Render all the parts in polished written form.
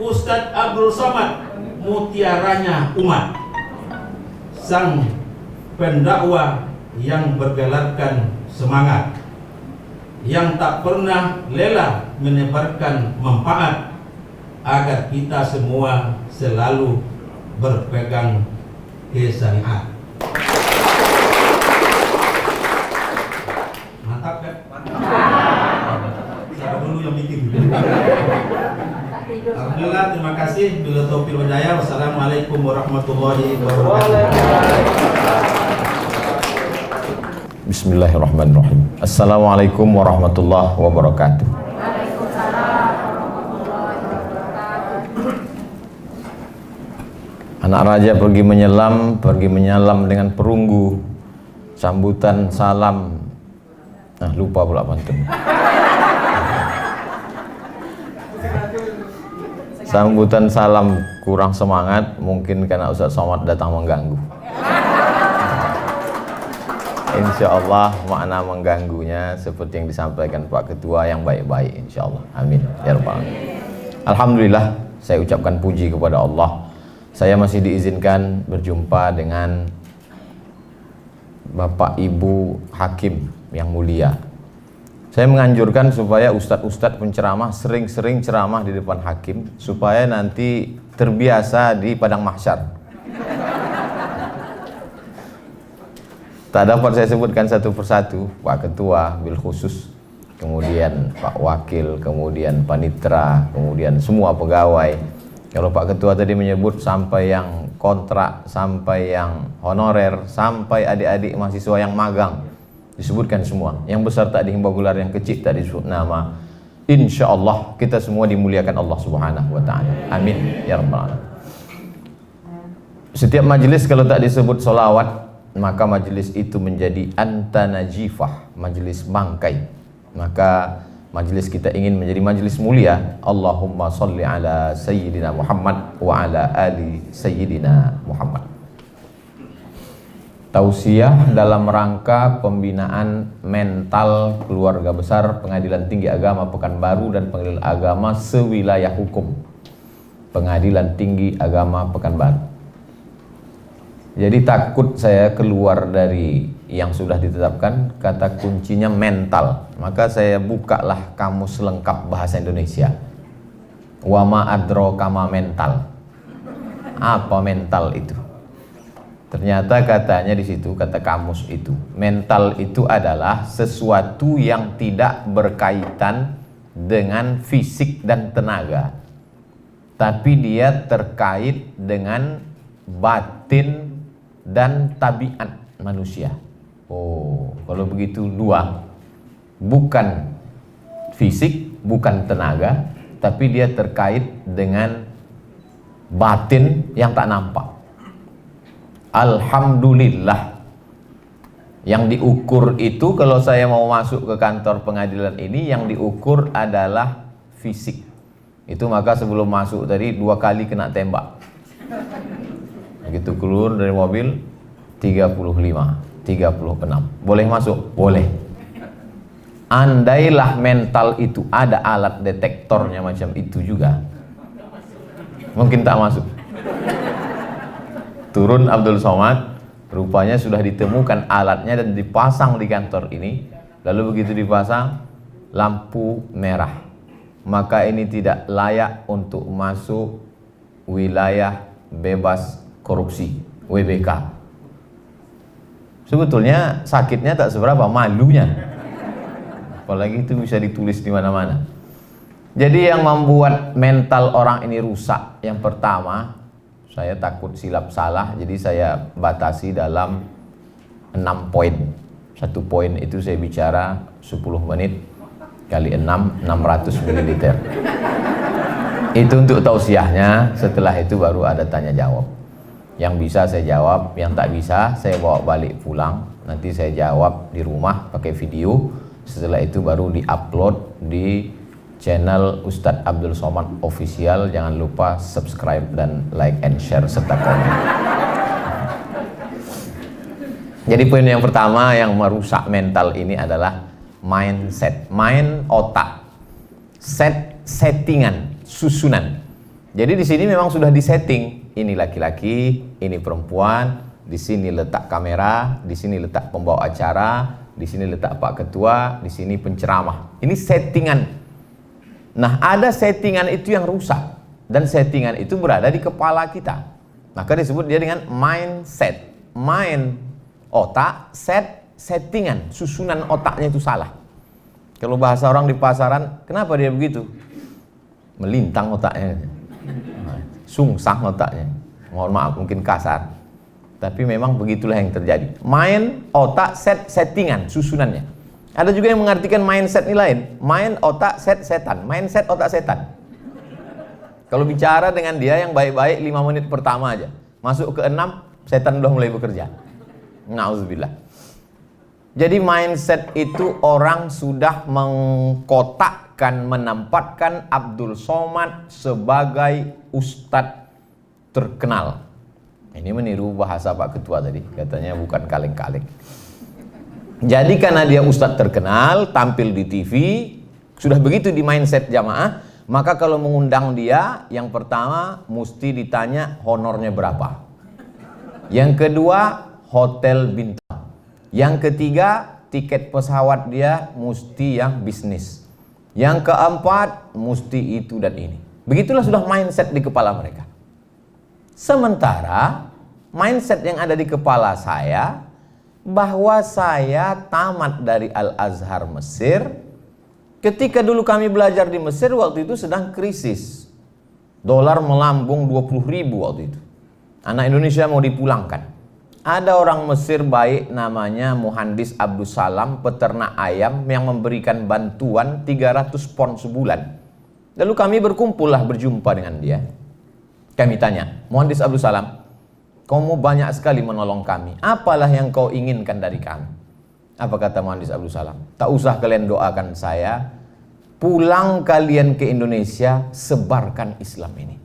Ustadz Abdul Somad, mutiaranya umat, sang pendakwah yang bergelarkan semangat, yang tak pernah lelah menyebarkan manfaat agar kita semua selalu berpegang syariat. Mantap kan? Saya dulu yang bikin. Alhamdulillah, terima kasih. Bila taufiq wal hidayah. Wassalamualaikum warahmatullahi wabarakatuh. Bismillahirrahmanirrahim. Assalamualaikum warahmatullahi wabarakatuh. Anak raja pergi menyelam dengan perunggu. Sambutan salam. Lupa pula pantun. Sambutan salam kurang semangat, mungkin karena Ustaz Somad datang mengganggu. Insya Allah makna mengganggunya seperti yang disampaikan Pak Ketua yang baik-baik, insya Allah. Amin ya rabbal alamin. Alhamdulillah, saya ucapkan puji kepada Allah. Saya masih diizinkan berjumpa dengan Bapak Ibu Hakim yang mulia. Saya menganjurkan supaya ustadz-ustadz penceramah sering-sering ceramah di depan hakim supaya nanti terbiasa di padang mahsyar. Tak dapat saya sebutkan satu persatu, Pak Ketua bil khusus, kemudian Pak Wakil, kemudian Panitra, kemudian semua pegawai. Kalau Pak Ketua tadi menyebut sampai yang kontrak, sampai yang honorer, sampai adik-adik mahasiswa yang magang, disebutkan semua. Yang besar tak dihimbau gelar, yang kecil tak disebut nama. Insya Allah kita semua dimuliakan Allah Subhanahu wa Ta'ala. Amin ya rabbal alamin. Setiap majelis kalau tak disebut solawat, maka majelis itu menjadi antanajifah, majelis bangkai. Maka majelis kita ingin menjadi majelis mulia. Allahumma salli ala Sayyidina Muhammad wa ala ali Sayyidina Muhammad. Tausiah dalam rangka pembinaan mental keluarga besar Pengadilan Tinggi Agama Pekanbaru dan Pengadilan Agama sewilayah hukum Pengadilan Tinggi Agama Pekanbaru. Jadi takut saya keluar dari yang sudah ditetapkan, kata kuncinya mental. Maka saya bukalah kamus lengkap bahasa Indonesia. Wa ma adraka ma mental. Apa mental itu? Ternyata katanya di situ, kata kamus itu, mental itu adalah sesuatu yang tidak berkaitan dengan fisik dan tenaga, tapi dia terkait dengan batin dan tabiat manusia. Oh, kalau begitu dua, bukan fisik, bukan tenaga, tapi dia terkait dengan batin yang tak nampak. Alhamdulillah, yang diukur itu kalau saya mau masuk ke kantor pengadilan ini, yang diukur adalah fisik. Itu maka sebelum masuk tadi 2 kali kena tembak. Begitu keluar dari mobil 35, 36. Boleh masuk? Boleh. Andailah mental itu ada alat detektornya macam itu juga, mungkin tak masuk. Turun Abdul Somad, rupanya sudah ditemukan alatnya dan dipasang di kantor ini. Lalu begitu dipasang, lampu merah. Maka ini tidak layak untuk masuk wilayah bebas korupsi, WBK. Sebetulnya sakitnya tak seberapa, malunya. Apalagi itu bisa ditulis di mana-mana. Jadi yang membuat mental orang ini rusak, yang pertama, saya takut silap salah, jadi saya batasi dalam 6 poin. 1 poin itu saya bicara 10 menit kali 6, 600 ml. Itu untuk tausiahnya. Setelah itu baru ada tanya jawab. Yang bisa saya jawab, yang tak bisa saya bawa balik pulang. Nanti saya jawab di rumah pakai video. Setelah itu baru di-upload di channel Ustadz Abdul Somad Official. Jangan lupa subscribe dan like and share serta komen. Jadi poin yang pertama yang merusak mental ini adalah mindset. Mind otak, settingan, susunan. Jadi di sini memang sudah disetting, ini laki-laki, ini perempuan, di sini letak kamera, di sini letak pembawa acara, di sini letak Pak Ketua, di sini penceramah. Ini settingan. Nah, ada settingan itu yang rusak dan settingan itu berada di kepala kita. Maka disebut dia dengan mindset. Mind, otak, settingan, susunan otaknya itu salah. Kalau bahasa orang di pasaran, kenapa dia begitu? Melintang otaknya. Sungsang otaknya. Mohon maaf mungkin kasar. Tapi memang begitulah yang terjadi. Mind, otak, settingan, susunannya. Ada juga yang mengartikan mindset ini lain. Mind, otak, setan. Mindset, otak, setan. Kalau bicara dengan dia yang baik-baik 5 menit pertama aja. Masuk ke 6, setan udah mulai bekerja. Nauzubillah. Jadi mindset itu orang sudah mengkotakkan, menempatkan Abdul Somad sebagai ustadz terkenal. Ini meniru bahasa Pak Ketua tadi, katanya bukan kaleng-kaleng. Jadi karena dia ustadz terkenal, tampil di TV, sudah begitu di mindset jamaah, maka kalau mengundang dia, yang pertama mesti ditanya honornya berapa. Yang kedua, hotel bintang. Yang ketiga, tiket pesawat dia mesti yang bisnis. Yang keempat, mesti itu dan ini. Begitulah sudah mindset di kepala mereka. Sementara mindset yang ada di kepala saya, bahwa saya tamat dari Al-Azhar Mesir. Ketika dulu kami belajar di Mesir, waktu itu sedang krisis. Dolar melambung 20.000 waktu itu. Anak Indonesia mau dipulangkan. Ada orang Mesir baik namanya Muhandis Abdul Salam, peternak ayam yang memberikan bantuan 300 pon sebulan. Lalu kami berkumpullah berjumpa dengan dia. Kami tanya, Muhandis Abdul Salam, kamu banyak sekali menolong kami. Apalah yang kau inginkan dari kami? Apa kata Muhandis Abdul Salam? Tak usah kalian doakan saya. Pulang kalian ke Indonesia, sebarkan Islam ini.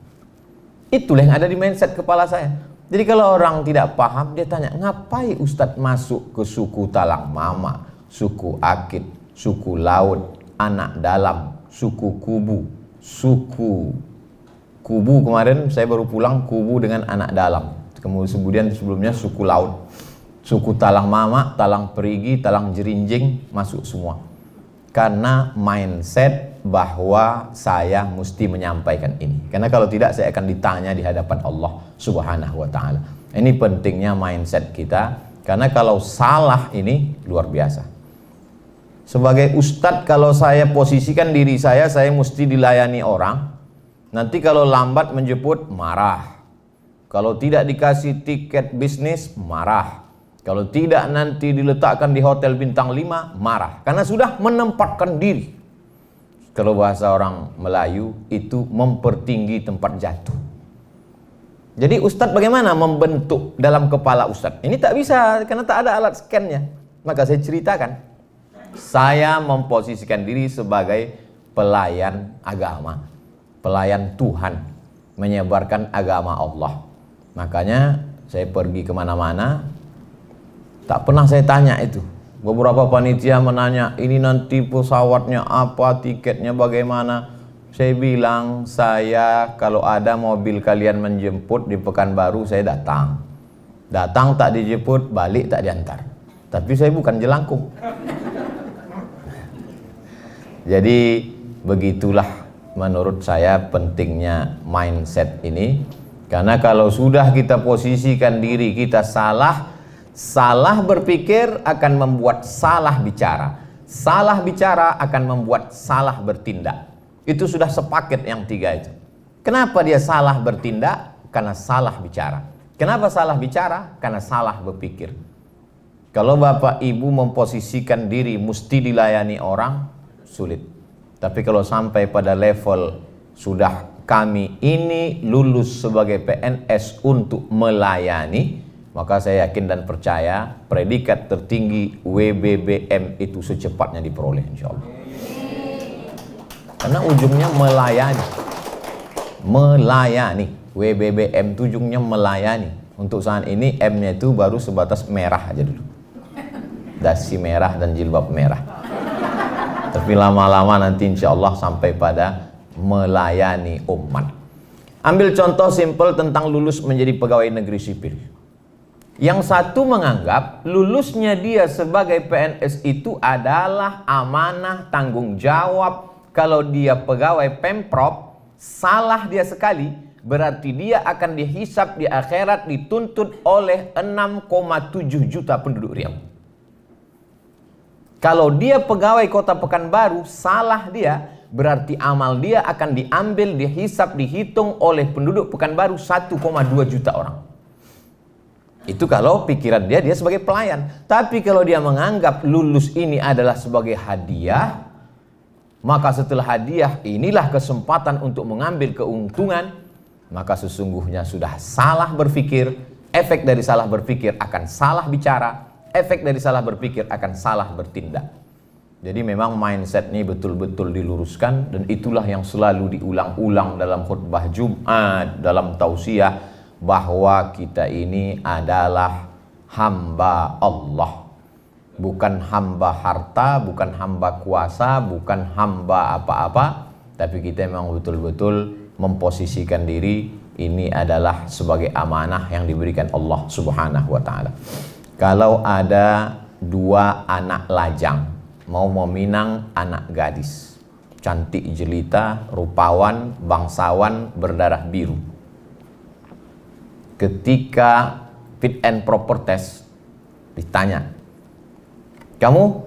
Itulah yang ada di mindset kepala saya. Jadi kalau orang tidak paham, dia tanya, ngapain Ustadz masuk ke suku Talang Mama, suku Akit, suku Laut, Anak Dalam, suku Kubu, suku Kubu kemarin saya baru pulang, Kubu dengan Anak Dalam. Kemudian sebelumnya suku Laut, suku Talang Mama, Talang Perigi, Talang Jerinjing, masuk semua. Karena mindset bahwa saya mesti menyampaikan ini. Karena kalau tidak saya akan ditanya di hadapan Allah Subhanahu wa taala. Ini pentingnya mindset kita, karena kalau salah ini luar biasa. Sebagai ustadz, kalau saya posisikan diri saya mesti dilayani orang. Nanti kalau lambat menjemput, marah. Kalau tidak dikasih tiket bisnis, marah. Kalau tidak nanti diletakkan di hotel bintang 5, marah. Karena sudah menempatkan diri. Kalau bahasa orang Melayu, itu mempertinggi tempat jatuh. Jadi ustadz bagaimana membentuk dalam kepala ustadz? Ini tak bisa, karena tak ada alat scan-nya. Maka saya ceritakan. Saya memposisikan diri sebagai pelayan agama. Pelayan Tuhan. Menyebarkan agama Allah. Makanya saya pergi kemana-mana, tak pernah saya tanya itu. Beberapa panitia menanya, ini nanti pesawatnya apa, tiketnya bagaimana. Saya bilang, saya kalau ada mobil kalian menjemput di Pekanbaru, saya datang. Datang tak dijemput, balik tak diantar. Tapi saya bukan jelangkung. Jadi begitulah menurut saya pentingnya mindset ini. Karena kalau sudah kita posisikan diri kita salah berpikir akan membuat salah bicara. Salah bicara akan membuat salah bertindak. Itu sudah sepaket yang 3 itu. Kenapa dia salah bertindak? Karena salah bicara. Kenapa salah bicara? Karena salah berpikir. Kalau Bapak Ibu memposisikan diri mesti dilayani orang, sulit. Tapi kalau sampai pada level sudah kami ini lulus sebagai PNS untuk melayani, maka saya yakin dan percaya predikat tertinggi WBBM itu secepatnya diperoleh insyaallah. Karena ujungnya melayani. Melayani. WBBM itu ujungnya melayani. Untuk saat ini M-nya itu baru sebatas merah aja dulu. Dasi merah dan jilbab merah. Tapi lama-lama nanti insyaallah sampai pada melayani umat. Ambil contoh simpel tentang lulus menjadi pegawai negeri sipil. Yang satu menganggap lulusnya dia sebagai PNS itu adalah amanah, tanggung jawab. Kalau dia pegawai Pemprov, salah dia sekali, berarti dia akan dihisap di akhirat, dituntut oleh 6,7 juta penduduk Riau. Kalau dia pegawai Kota Pekanbaru, salah dia, berarti amal dia akan diambil, dihisap, dihitung oleh penduduk Pekanbaru 1,2 juta orang. Itu kalau pikiran dia sebagai pelayan. Tapi kalau dia menganggap lulus ini adalah sebagai hadiah, maka setelah hadiah inilah kesempatan untuk mengambil keuntungan, maka sesungguhnya sudah salah berpikir. Efek dari salah berpikir akan salah bicara, efek dari salah berpikir akan salah bertindak. Jadi memang mindset ini betul-betul diluruskan, dan itulah yang selalu diulang-ulang dalam khutbah Jumat, dalam tausiah, bahwa kita ini adalah hamba Allah, bukan hamba harta, bukan hamba kuasa, bukan hamba apa-apa, tapi kita memang betul-betul memposisikan diri ini adalah sebagai amanah yang diberikan Allah Subhanahu wa ta'ala. Kalau ada dua anak lajang mau meminang anak gadis, cantik jelita, rupawan, bangsawan, berdarah biru, ketika fit and proper test ditanya, kamu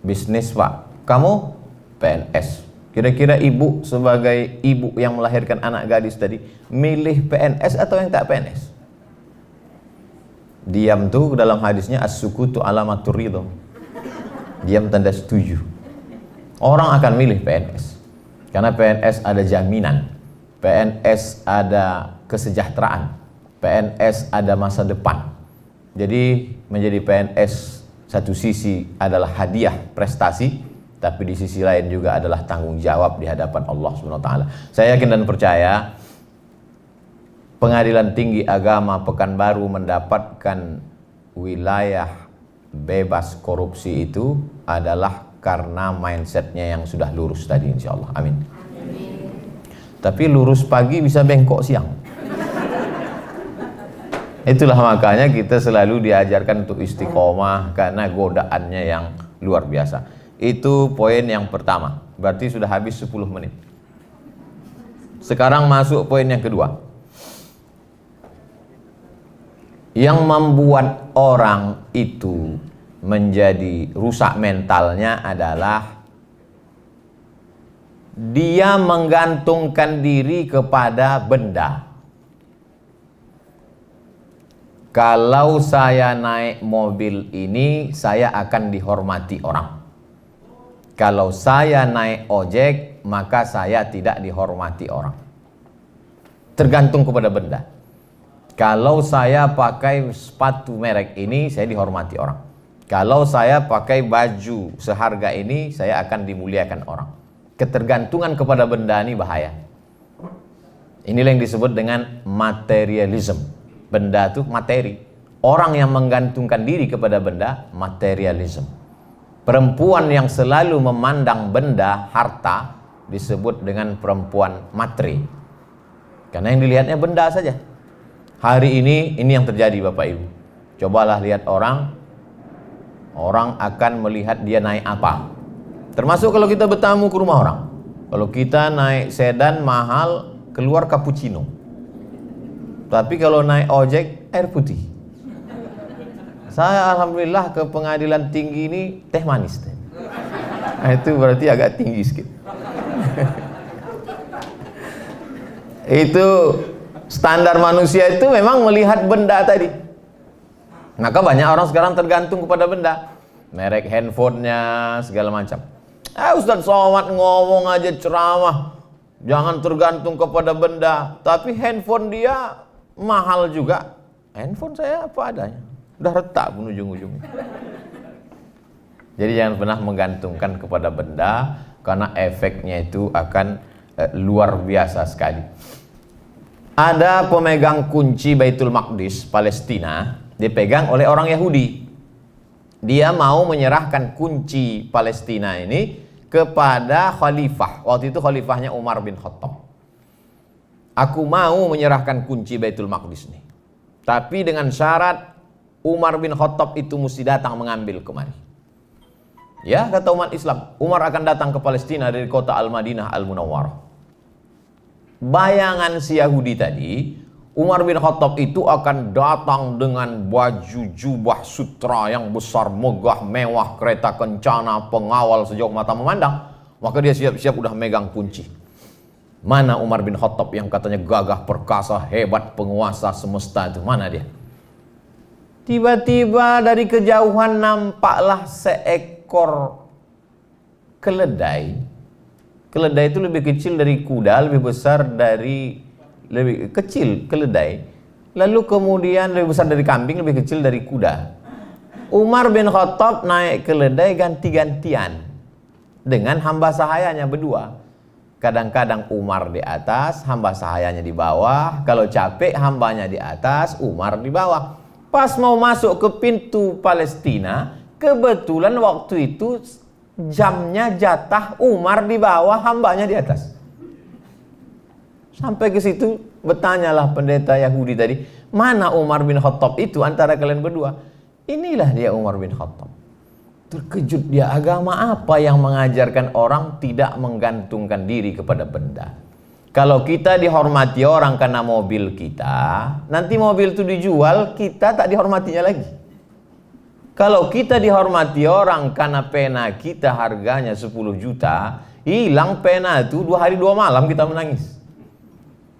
bisnis pak, kamu PNS, kira-kira ibu sebagai ibu yang melahirkan anak gadis tadi milih PNS atau yang tak PNS? Diam tuh dalam hadisnya as-sukutu alamatur ridho, diam tanda setuju. Orang akan milih PNS karena PNS ada jaminan, PNS ada kesejahteraan, PNS ada masa depan. Jadi menjadi PNS satu sisi adalah hadiah prestasi, tapi di sisi lain juga adalah tanggung jawab di hadapan Allah SWT. Saya yakin dan percaya Pengadilan Tinggi Agama Pekanbaru mendapatkan wilayah bebas korupsi itu adalah karena mindsetnya yang sudah lurus tadi, insya Allah. Amin. Tapi lurus pagi bisa bengkok siang. Itulah makanya kita selalu diajarkan untuk istiqomah, karena godaannya yang luar biasa. Itu poin yang pertama. Berarti sudah habis 10 menit. Sekarang masuk poin yang kedua. Yang membuat orang itu menjadi rusak mentalnya adalah dia menggantungkan diri kepada benda. Kalau saya naik mobil ini, saya akan dihormati orang. Kalau saya naik ojek, maka saya tidak dihormati orang. Tergantung kepada benda. Kalau saya pakai sepatu merek ini, saya dihormati orang. Kalau saya pakai baju seharga ini, saya akan dimuliakan orang. Ketergantungan kepada benda ini bahaya. Inilah yang disebut dengan materialism. Benda itu materi. Orang yang menggantungkan diri kepada benda, materialism. Perempuan yang selalu memandang benda, harta, disebut dengan perempuan materi. Karena yang dilihatnya benda saja. Hari ini yang terjadi Bapak Ibu. Cobalah lihat orang akan melihat dia naik apa. Termasuk kalau kita bertamu ke rumah orang. Kalau kita naik sedan mahal, keluar cappuccino. Tapi kalau naik ojek, air putih. Saya alhamdulillah ke Pengadilan Tinggi ini teh manis. Nah, itu berarti agak tinggi sedikit. Itu standar manusia itu memang melihat benda tadi. Maka banyak orang sekarang tergantung kepada benda. Merek handphonenya, segala macam. Ustaz Somad ngomong aja ceramah, jangan tergantung kepada benda. Tapi handphone dia mahal juga. Handphone saya apa adanya, udah retak pun ujung-ujungnya. Jadi jangan pernah menggantungkan kepada benda, karena efeknya itu akan luar biasa sekali. Ada pemegang kunci Baitul Maqdis Palestina, dipegang oleh orang Yahudi. Dia mau menyerahkan kunci Palestina ini kepada khalifah. Waktu itu khalifahnya Umar bin Khattab. aku mau menyerahkan kunci Baitul Maqdis nih. Tapi dengan syarat Umar bin Khattab itu mesti datang mengambil kemari. Ya, kata umat Islam, Umar akan datang ke Palestina dari kota Al-Madinah Al-Munawwarah. Bayangan si Yahudi tadi, Umar bin Khattab itu akan datang dengan baju jubah sutra yang besar, megah, mewah, kereta kencana, pengawal sejauh mata memandang. Maka dia siap-siap udah megang kunci. Mana Umar bin Khattab yang katanya gagah perkasa, hebat, penguasa semesta itu? Mana dia? Tiba-tiba dari kejauhan nampaklah seekor keledai. Keledai itu lebih kecil dari kuda, lebih besar dari, lebih kecil keledai. Lalu kemudian lebih besar dari kambing, lebih kecil dari kuda. Umar bin Khattab naik keledai ganti-gantian dengan hamba sahayanya berdua. Kadang-kadang Umar di atas, hamba sahayanya di bawah. Kalau capek, hambanya di atas, Umar di bawah. Pas mau masuk ke pintu Palestina, kebetulan waktu itu jamnya jatah Umar di bawah, hambanya di atas. Sampai ke situ bertanyalah pendeta Yahudi tadi, mana Umar bin Khattab itu antara kalian berdua? Inilah dia Umar bin Khattab. Terkejut dia, agama apa yang mengajarkan orang tidak menggantungkan diri kepada benda? Kalau kita dihormati orang karena mobil kita, nanti mobil itu dijual, kita tak dihormatinya lagi. Kalau kita dihormati orang karena pena kita harganya 10 juta, hilang pena itu 2 hari 2 malam kita menangis.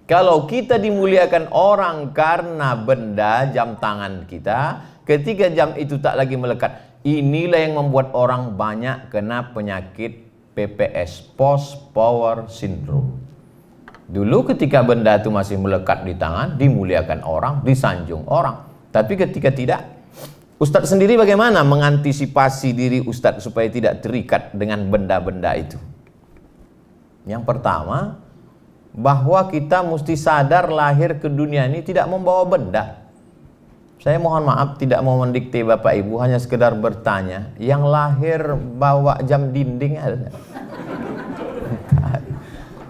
Kalau kita dimuliakan orang karena benda jam tangan kita, ketika jam itu tak lagi melekat, inilah yang membuat orang banyak kena penyakit PPS, Post Power Syndrome. Dulu ketika benda itu masih melekat di tangan, dimuliakan orang, disanjung orang. Tapi ketika tidak, Ustadz sendiri bagaimana mengantisipasi diri Ustadz supaya tidak terikat dengan benda-benda itu? Yang pertama, bahwa kita mesti sadar lahir ke dunia ini tidak membawa benda. Saya mohon maaf tidak mau mendikte Bapak Ibu, hanya sekedar bertanya, yang lahir bawa jam dinding ada?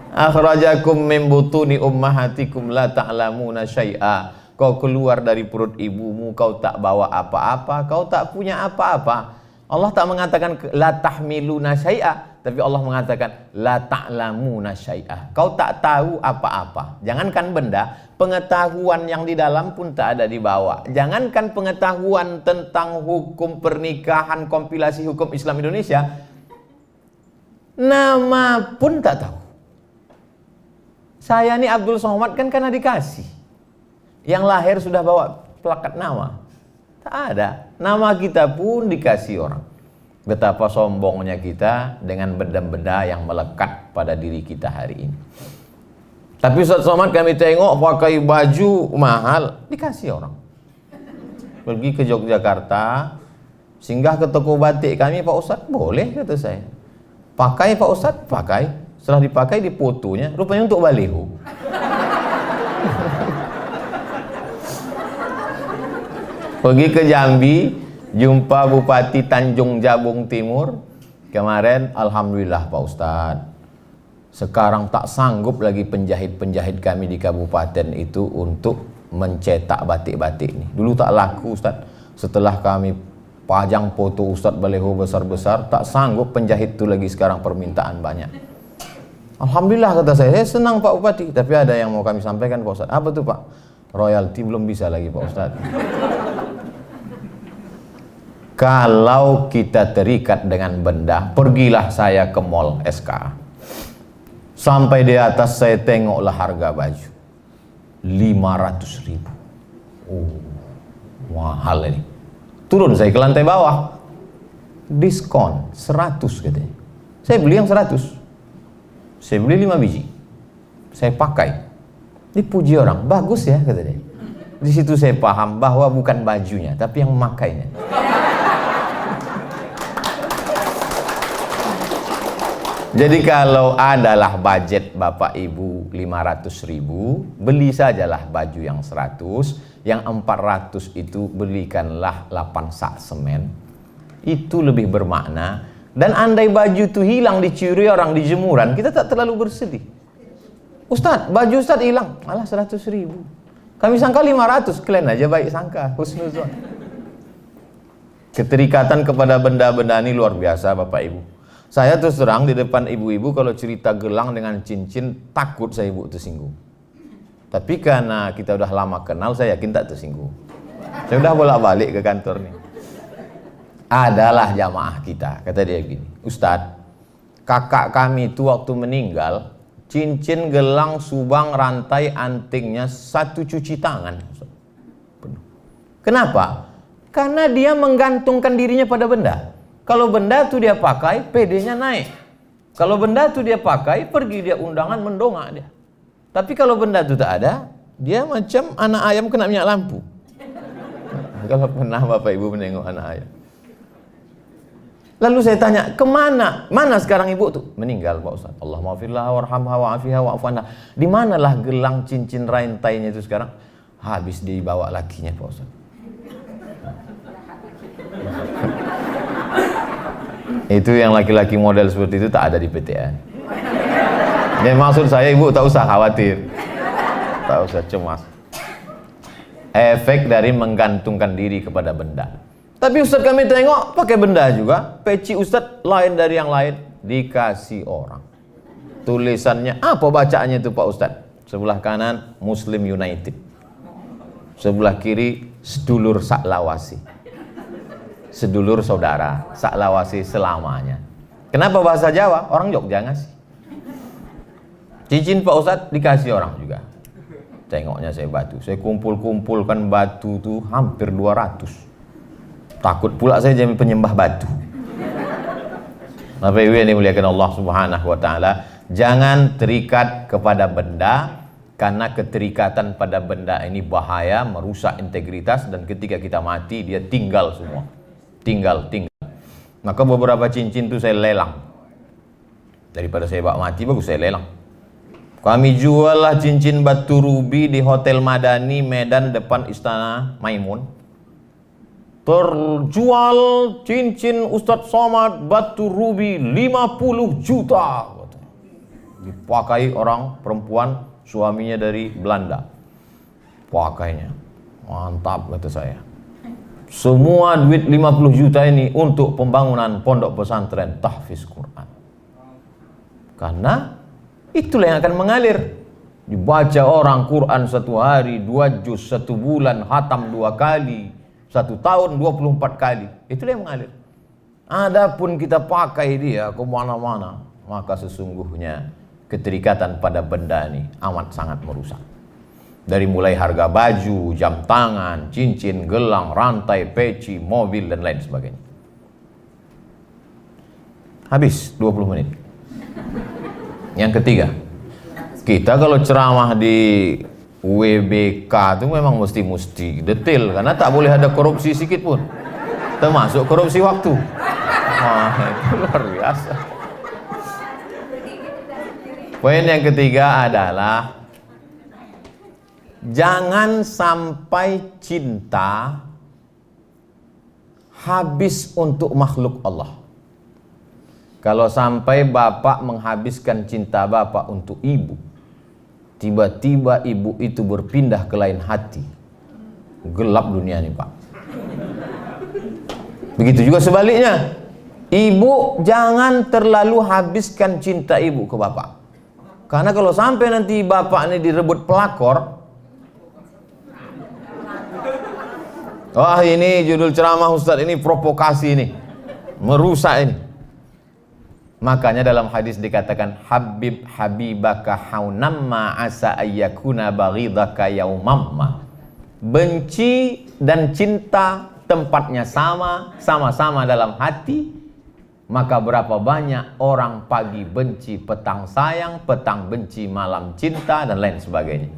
Akhrajakum min butuni ummahatikum la ta'lamuna syai'a. Kau keluar dari perut ibumu, kau tak bawa apa-apa, kau tak punya apa-apa. Allah tak mengatakan la tahmiluna syai'a, tapi Allah mengatakan la ta'lamuna syai'a. Kau tak tahu apa-apa. Jangankan benda, pengetahuan yang di dalam pun tak ada di bawah. Jangankan pengetahuan tentang hukum pernikahan, kompilasi hukum Islam Indonesia, nama pun tak tahu. Saya ini Abdul Somad kan karena dikasih. Yang lahir sudah bawa plakat nama. Tak ada. Nama kita pun dikasih orang. Betapa sombongnya kita dengan benda-benda yang melekat pada diri kita hari ini. Tapi Ustaz Somad kami tengok pakai baju mahal, dikasih orang. Pergi ke Yogyakarta, singgah ke toko batik kami, Pak Ustaz, boleh kata saya. Pakai Pak Ustaz, pakai. Setelah dipakai di fotonya, rupanya untuk baliho. Pergi ke Jambi, jumpa Bupati Tanjung Jabung Timur. Kemarin, alhamdulillah Pak Ustadz, sekarang tak sanggup lagi penjahit-penjahit kami di kabupaten itu untuk mencetak batik-batik ini. Dulu tak laku Ustadz. Setelah kami pajang foto Ustadz baliho besar-besar, tak sanggup penjahit itu lagi, sekarang permintaan banyak. Alhamdulillah kata saya senang Pak Bupati. Tapi ada yang mau kami sampaikan Pak Ustadz. Apa tuh Pak? Royalti belum bisa lagi Pak Ustadz. Kalau kita terikat dengan benda, pergilah saya ke mall SK. Sampai di atas saya tengoklah harga baju 500.000. Oh, mahal ini. Turun saya ke lantai bawah, diskon 100 katanya. Saya beli yang 100. Saya beli 5 biji. Saya pakai. Dipuji orang, bagus ya kata dia. Di situ saya paham bahwa bukan bajunya, tapi yang memakainya. Jadi kalau adalah budget Bapak Ibu 500.000, beli sajalah baju yang 100, yang 400 itu belikanlah 8 sak semen. Itu lebih bermakna. Dan andai baju itu hilang, dicuri orang di jemuran, kita tak terlalu bersedih. Ustadz, baju Ustadz hilang. Alah 100.000. Kami sangka 500. Kalian aja baik sangka. Husnuzon. Keterikatan kepada benda-benda ini luar biasa Bapak Ibu. Saya terus terang di depan ibu-ibu kalau cerita gelang dengan cincin, takut saya ibu tersinggung. Tapi karena kita udah lama kenal, saya yakin tak tersinggung. Saya udah bolak-balik ke kantor nih. Adalah jamaah kita, kata dia gini, Ustadz, kakak kami itu waktu meninggal, cincin, gelang, subang, rantai, antingnya 1 cuci tangan. Kenapa? Karena dia menggantungkan dirinya pada benda. Kalau benda itu dia pakai, PD-nya naik. Kalau benda itu dia pakai, pergi dia undangan, mendongak dia. Tapi kalau benda itu tak ada, dia macam anak ayam kena minyak lampu. Kalau pernah Bapak Ibu menengok anak ayam. Lalu saya tanya, kemana? Mana sekarang ibu tuh? Meninggal Pak Ustaz. Allah maafillah warhamha wa'afiha wa'afanha. Di manalah gelang, cincin, rantainya itu sekarang? Habis dibawa lakinya Pak Ustaz. Itu yang laki-laki model seperti itu tak ada di PTN. Jadi maksud saya ibu tak usah khawatir, tak usah cemas. Efek dari menggantungkan diri kepada benda. Tapi Ustadz kami tengok pakai benda juga. Peci Ustadz lain dari yang lain, dikasih orang. Tulisannya apa bacaannya itu Pak Ustadz? Sebelah kanan Muslim United, sebelah kiri sedulur saklawasi. Sedulur saudara, saklawasi selamanya. Kenapa bahasa Jawa? Orang Jogja ngasih. Cincin Pak Ustadz dikasih orang juga. Tengoknya saya batu. Saya kumpul-kumpulkan batu tuh hampir 200. Takut pula saya jadi penyembah batu. Bapak Ibu yang dimuliakan Allah Subhanahu wa taala, jangan terikat kepada benda, karena keterikatan pada benda ini bahaya, merusak integritas, dan ketika kita mati dia tinggal semua. Tinggal. Maka beberapa cincin itu saya lelang. Daripada saya bawa mati, bagus saya lelang. Kami jual lah cincin batu rubi di Hotel Madani Medan depan Istana Maimun. Terjual cincin Ustadz Somad batu rubi 50 juta. Dipakai orang perempuan, suaminya dari Belanda. Pakainya. Mantap kata saya. Semua duit 50 juta ini untuk pembangunan pondok pesantren tahfiz Quran. Karena itulah yang akan mengalir. Dibaca orang Quran 1 hari, 2 juz, 1 bulan, khatam 2 kali, 1 tahun 24 kali. Itulah yang mengalir. Adapun kita pakai dia ke mana-mana, maka sesungguhnya keterikatan pada benda ini amat sangat merusak. Dari mulai harga baju, jam tangan, cincin, gelang, rantai, peci, mobil, dan lain sebagainya. Habis 20 menit. Yang ketiga, kita kalau ceramah di WBK itu memang mesti detail, karena tak boleh ada korupsi sedikit pun, termasuk korupsi waktu. Wah, itu luar biasa. Poin yang ketiga adalah jangan sampai cinta habis untuk makhluk Allah. Kalau sampai bapak menghabiskan cinta bapak untuk ibu, tiba-tiba ibu itu berpindah ke lain hati, gelap dunia ini Pak. Begitu juga sebaliknya, ibu jangan terlalu habiskan cinta ibu ke bapak. Karena kalau sampai nanti bapak ini direbut pelakor, wah ini judul ceramah Ustadz ini provokasi ini, merusak ini. Makanya dalam hadis dikatakan Habib habibaka haunamma asa ayyakuna baghidaka yaumamma. Benci dan cinta tempatnya sama-sama dalam hati. Maka berapa banyak orang pagi benci, petang sayang, petang benci, malam cinta, dan lain sebagainya.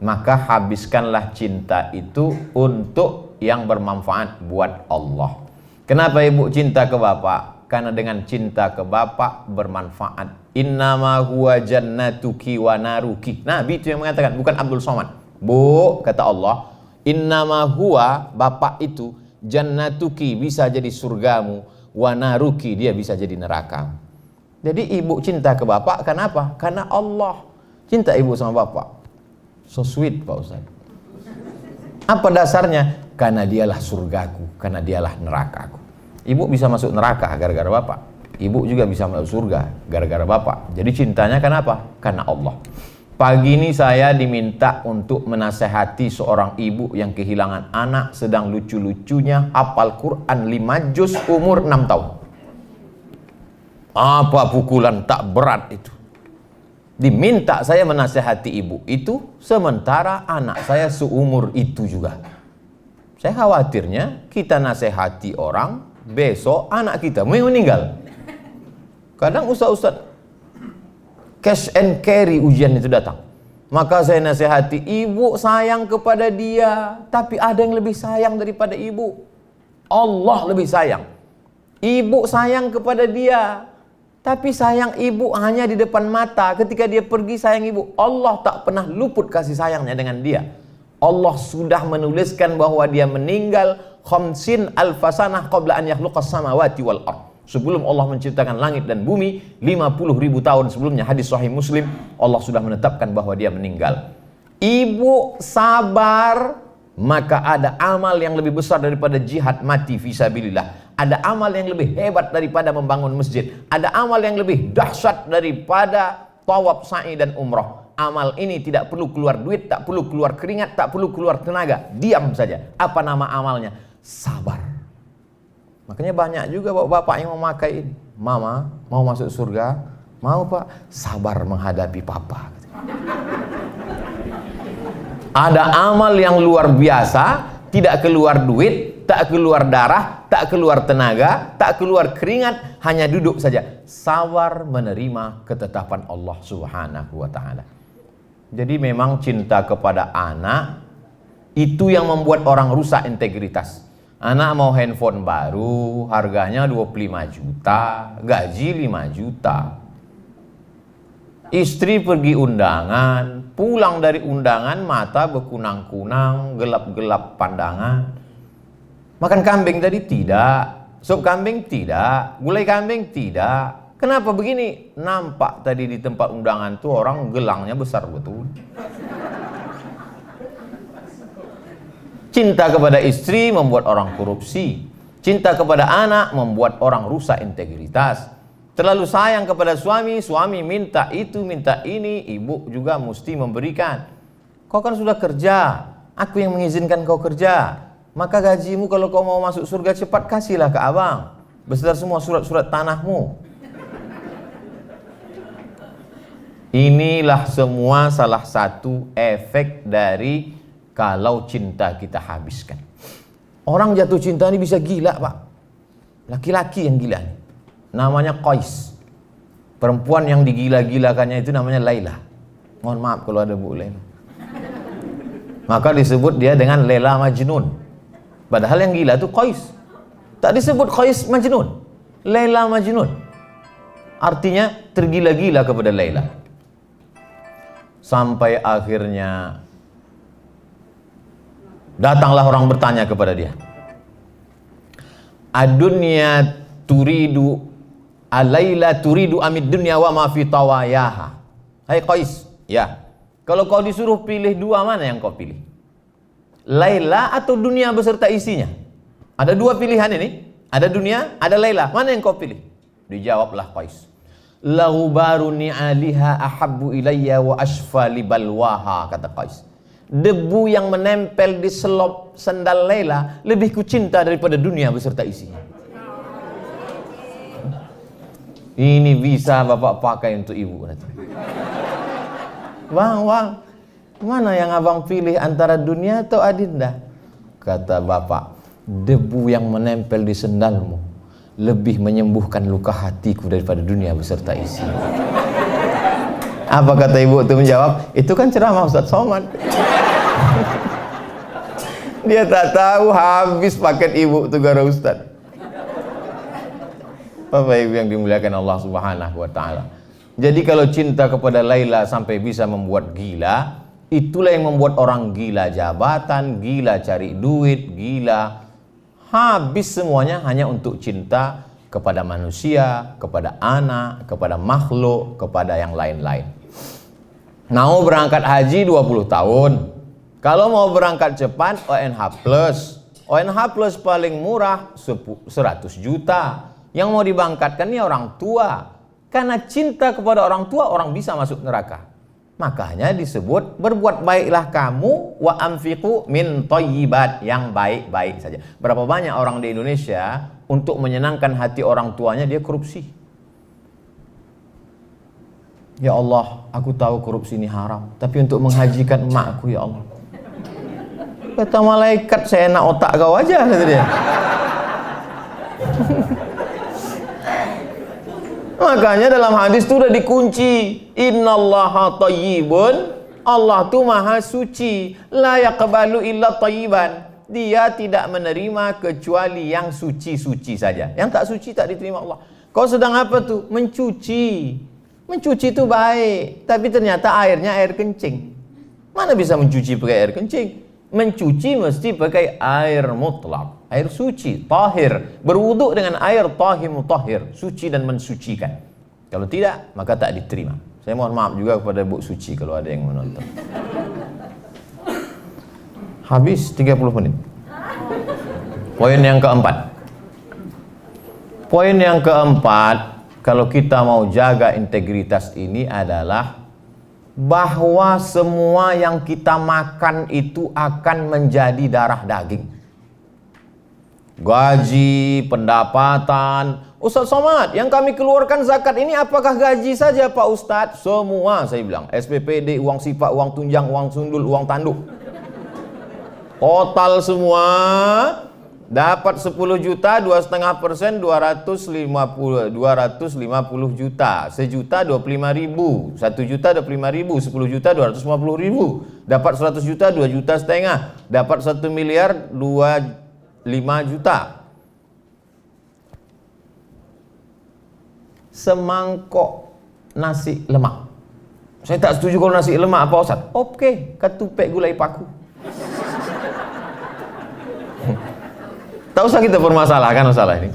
Maka habiskanlah cinta itu untuk yang bermanfaat buat Allah. Kenapa ibu cinta ke bapak? Karena dengan cinta ke bapak bermanfaat. Innama huwa jannatuki wa naruki. Nabi itu yang mengatakan, bukan Abdul Somad. Bu, kata Allah, innama huwa, bapak itu, jannatuki, bisa jadi surgamu, wa naruki, dia bisa jadi neraka. Jadi ibu cinta ke bapak, kenapa? Karena Allah. Cinta ibu sama bapak. So sweet Pak Ustaz. Apa dasarnya? Karena dialah surgaku, karena dialah nerakaku. Ibu bisa masuk neraka gara-gara bapak. Ibu juga bisa masuk surga gara-gara bapak. Jadi cintanya kenapa? Karena Allah. Pagi ini saya diminta untuk menasehati seorang ibu yang kehilangan anak sedang lucu-lucunya hafal Quran 5 juz umur 6 tahun. Apa pukulan tak berat itu? Diminta saya menasehati ibu itu sementara anak saya seumur itu juga. Saya khawatirnya kita nasehati orang, besok anak kita meninggal. Kadang ustaz-ustaz cash and carry ujian itu datang. Maka saya nasihati, ibu sayang kepada dia, tapi ada yang lebih sayang daripada ibu. Allah lebih sayang. Ibu sayang kepada dia, tapi sayang ibu hanya di depan mata. Ketika dia pergi sayang ibu. Allah tak pernah luput kasih sayangnya dengan dia. Allah sudah menuliskan bahwa dia meninggal khamsin alfasanah qabla an yakhluqas samawati wal ardh. Sebelum Allah menciptakan langit dan bumi 50.000 tahun sebelumnya, hadis sahih Muslim, Allah sudah menetapkan bahwa dia meninggal. Ibu sabar, maka ada amal yang lebih besar daripada jihad mati fisabilillah. Ada amal yang lebih hebat daripada membangun masjid. Ada amal yang lebih dahsyat daripada tawaf, sa'i dan umrah. Amal ini tidak perlu keluar duit, tak perlu keluar keringat, tak perlu keluar tenaga. Diam saja. Apa nama amalnya? Sabar. Makanya banyak juga bapak yang memakai ini. Mama, mau masuk surga? Mau pak? Sabar menghadapi papa. Ada amal yang luar biasa, tidak keluar duit, tak keluar darah, tak keluar tenaga, tak keluar keringat, hanya duduk saja. Sabar menerima ketetapan Allah Subhanahu wa ta'ala. Jadi memang cinta kepada anak itu yang membuat orang rusak integritas. Anak mau handphone baru, harganya 25 juta, gaji 5 juta. Istri pergi undangan, pulang dari undangan mata berkunang-kunang, gelap-gelap pandangan. Makan kambing tadi tidak, sop kambing tidak, gulai kambing tidak. Kenapa begini? Nampak tadi di tempat undangan tuh orang gelangnya besar betul. Cinta kepada istri membuat orang korupsi. Cinta kepada anak membuat orang rusak integritas. Terlalu sayang kepada suami, suami minta itu, minta ini, ibu juga mesti memberikan. Kau kan sudah kerja, aku yang mengizinkan kau kerja. Maka gajimu kalau kau mau masuk surga cepat kasihlah ke abang, beserta semua surat-surat tanahmu. Inilah semua salah satu efek dari kalau cinta kita habiskan. Orang jatuh cinta ini bisa gila pak. Laki-laki yang gila nih. Namanya Qais. Perempuan yang digila-gilakannya itu namanya Laila. Mohon maaf kalau ada Bu Laila. Maka disebut dia dengan Laila Majnun. Padahal yang gila itu Qais. Tak disebut Qais Majnun. Laila Majnun. Artinya tergila-gila kepada Laila. Sampai akhirnya datanglah orang bertanya kepada dia. Adunya turidu alaila turidu amid dunya wa ma fi tawayaha. Hai Qais, ya. Kalau kau disuruh pilih dua, mana yang kau pilih? Laila atau dunia beserta isinya? Ada dua pilihan ini. Ada dunia, ada Laila. Mana yang kau pilih? Dijawablah Qais. Lahubaru ni'aliha ahabbu ilayya wa ashfa li balwaha, kata Qais. Debu yang menempel di selop sandal Laila lebih kucinta daripada dunia beserta isinya. Ini bisa bapak pakai untuk ibu nanti. Bang, mana yang abang pilih antara dunia atau adinda? Kata bapak, debu yang menempel di sandalmu lebih menyembuhkan luka hatiku daripada dunia beserta isinya. Apa kata ibu itu menjawab? Itu kan ceramah Ustaz Somad. Dia tak tahu habis paket ibu itu gara Ustaz. Bapak Ibu yang dimuliakan Allah Subhanahu wa ta'ala. Jadi kalau cinta kepada Laila sampai bisa membuat gila, itulah yang membuat orang gila jabatan, gila cari duit, gila habis semuanya hanya untuk cinta kepada manusia, kepada anak, kepada makhluk, kepada yang lain-lain. Mau berangkat haji 20 tahun. Kalau mau berangkat cepat ONH plus. ONH plus paling murah 100 juta. Yang mau dibangkatkan ini orang tua. Karena cinta kepada orang tua, orang bisa masuk neraka. Makanya disebut berbuat baiklah kamu wa anfiqu min thayyibat, yang baik-baik saja. Berapa banyak orang di Indonesia untuk menyenangkan hati orang tuanya dia korupsi. Ya Allah, aku tahu korupsi ini haram, tapi untuk menghajikan emakku ya Allah. Kata malaikat, saya enak otak kau aja, kata dia. Makanya dalam hadis itu udah dikunci, innallaha thayyibun, Allah tuh maha suci, la yaqbalu illa thayyiban. Dia tidak menerima kecuali yang suci-suci saja. Yang tak suci tak diterima Allah. Kau sedang apa tuh? Mencuci. Mencuci itu baik, tapi ternyata airnya air kencing. Mana bisa mencuci pakai air kencing? Mencuci mesti pakai air mutlak, air suci, tahir. Berwuduk dengan air tahir mutahhir, suci dan mensucikan. Kalau tidak, maka tak diterima. Saya mohon maaf juga kepada Bu Suci kalau ada yang menonton. Habis 30 menit. Poin yang keempat. Poin yang keempat, kalau kita mau jaga integritas ini adalah bahwa semua yang kita makan itu akan menjadi darah daging. Gaji, pendapatan. Ustaz Somad, yang kami keluarkan zakat ini apakah gaji saja Pak Ustadz? Semua, saya bilang. SPPD, uang sifat, uang tunjang, uang sundul, uang tanduk. Total semua dapat 10 juta, 2,5%, 250 juta. 1 juta 25 ribu, 1 juta 25 ribu, 10 juta 250 ribu. Dapat 100 juta, 2 juta setengah. Dapat 1 miliar, 25 juta. Semangkok nasi lemak. Saya tak setuju kalau nasi lemak Pak Ustaz. Oke, ketupek gulai paku. Tak usah kita permasalahkan masalah ini.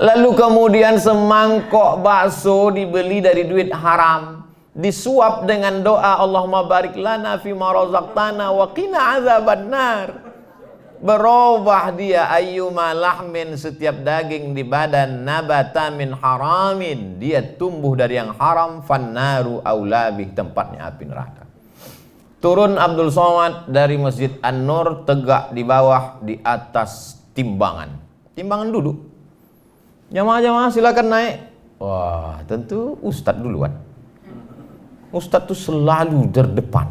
Lalu kemudian semangkok bakso dibeli dari duit haram, disuap dengan doa Allahumma barik lana fima razaqtana wa qina azabannar. Berubah dia ayyuma lahmin, setiap daging di badan, nabata min haramin, dia tumbuh dari yang haram, fannaru aulabih, tempatnya api neraka. Turun Abdul Somad dari Masjid An-Nur, tegak di bawah, di atas timbangan. Timbangan duduk. Jamaah-jamaah silakan naik. Wah, tentu Ustadz duluan. Ustadz tuh selalu terdepan.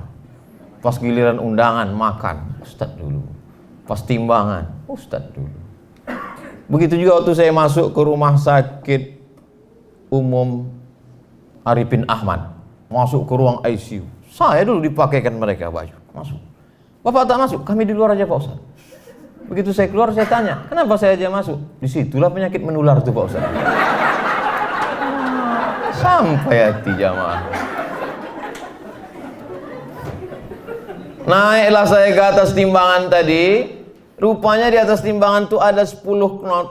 Pas giliran undangan makan, Ustadz dulu. Pas timbangan, Ustadz dulu. Begitu juga waktu saya masuk ke rumah sakit umum Arifin Ahmad. Masuk ke ruang ICU. Saya dulu dipakaikan mereka baju. Masuk. Bapak tak masuk, kami di luar aja Pak Ustaz. Begitu saya keluar saya tanya, kenapa saya aja masuk? Disitulah penyakit menular tuh Pak Ustaz. Sampai hati jamaah. Naiklah saya ke atas timbangan tadi. Rupanya di atas timbangan tuh ada 10 knot.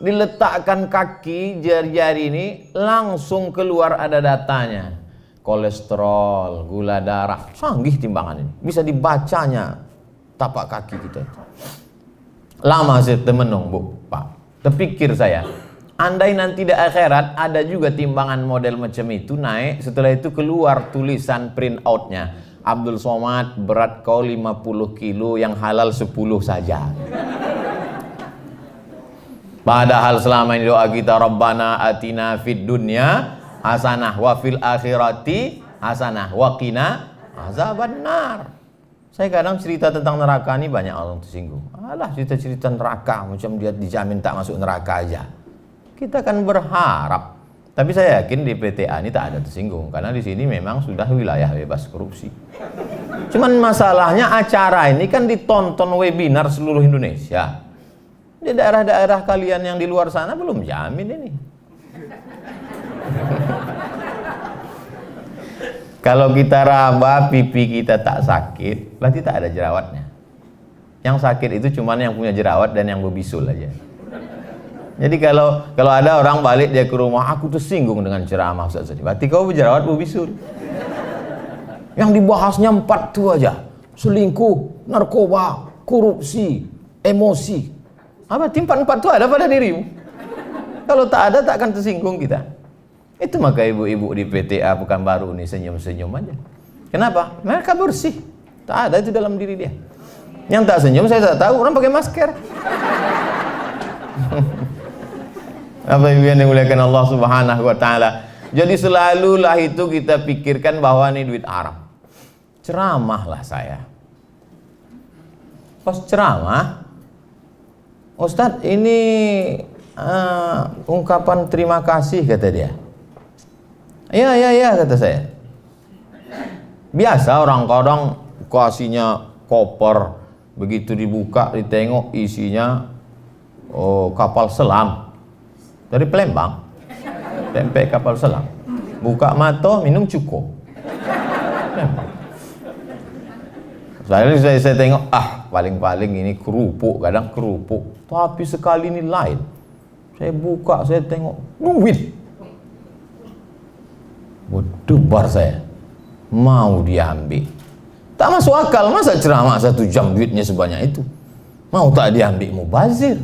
Diletakkan kaki jari-jari ini, langsung keluar ada datanya. Kolesterol, gula darah, canggih timbangan ini. Bisa dibacanya tapak kaki kita. Lama saya temenung Bu, Pak. Terpikir saya, andai nanti di akhirat ada juga timbangan model macam itu naik, setelah itu keluar tulisan print outnya. Abdul Somad, berat kau 50 kilo, yang halal 10 saja. Padahal selama ini doa kita, Rabbana atina fid dunya hasanah wa fil akhirati hasanah wa qina azabannar. Saya kadang cerita tentang neraka ini banyak orang tersinggung. Alah, cerita-cerita neraka macam dia dijamin tak masuk neraka aja. Kita kan berharap. Tapi saya yakin di PTA ini tak ada tersinggung karena di sini memang sudah wilayah bebas korupsi. Cuman masalahnya acara ini kan ditonton webinar seluruh Indonesia. Di daerah-daerah kalian yang di luar sana belum jamin ini. Kalau kita raba pipi kita tak sakit, berarti tak ada jerawatnya. Yang sakit itu cuman yang punya jerawat dan yang berbisul aja. Jadi kalau ada orang balik dia ke rumah, aku tersinggung dengan ceramah Ustaz tadi. Berarti kau berjerawat bisul. Yang dibahasnya 4 tuh aja. Selingkuh, narkoba, korupsi, emosi. Apa timpan 4 tuh ada pada dirimu? Kalau tak ada, tak akan tersinggung kita. Itu maka ibu-ibu di PTA Pekanbaru ini senyum-senyum aja. Kenapa? Mereka bersih. Tak ada itu dalam diri dia. Yang tak senyum saya tak tahu, orang pakai masker. Apa yang dimuliakan Allah Subhanahu wa taala. Jadi selalulah itu kita pikirkan bahwa ini duit haram. Ceramahlah saya. Pas ceramah, Ustadz ini ungkapan terima kasih kata dia. Ya kata saya. Biasa orang-orang kasihnya koper, begitu dibuka ditengok isinya kapal selam dari Palembang, tempe kapal selam. Buka mata minum cukup. Saya tengok paling-paling ini kerupuk, kadang kerupuk. Tapi sekali ini lain. Saya buka, saya tengok duit. Berdebar saya. Mau diambil. Tak masuk akal, masa ceramah 1 jam duitnya sebanyak itu. Mau tak diambil, mubazir.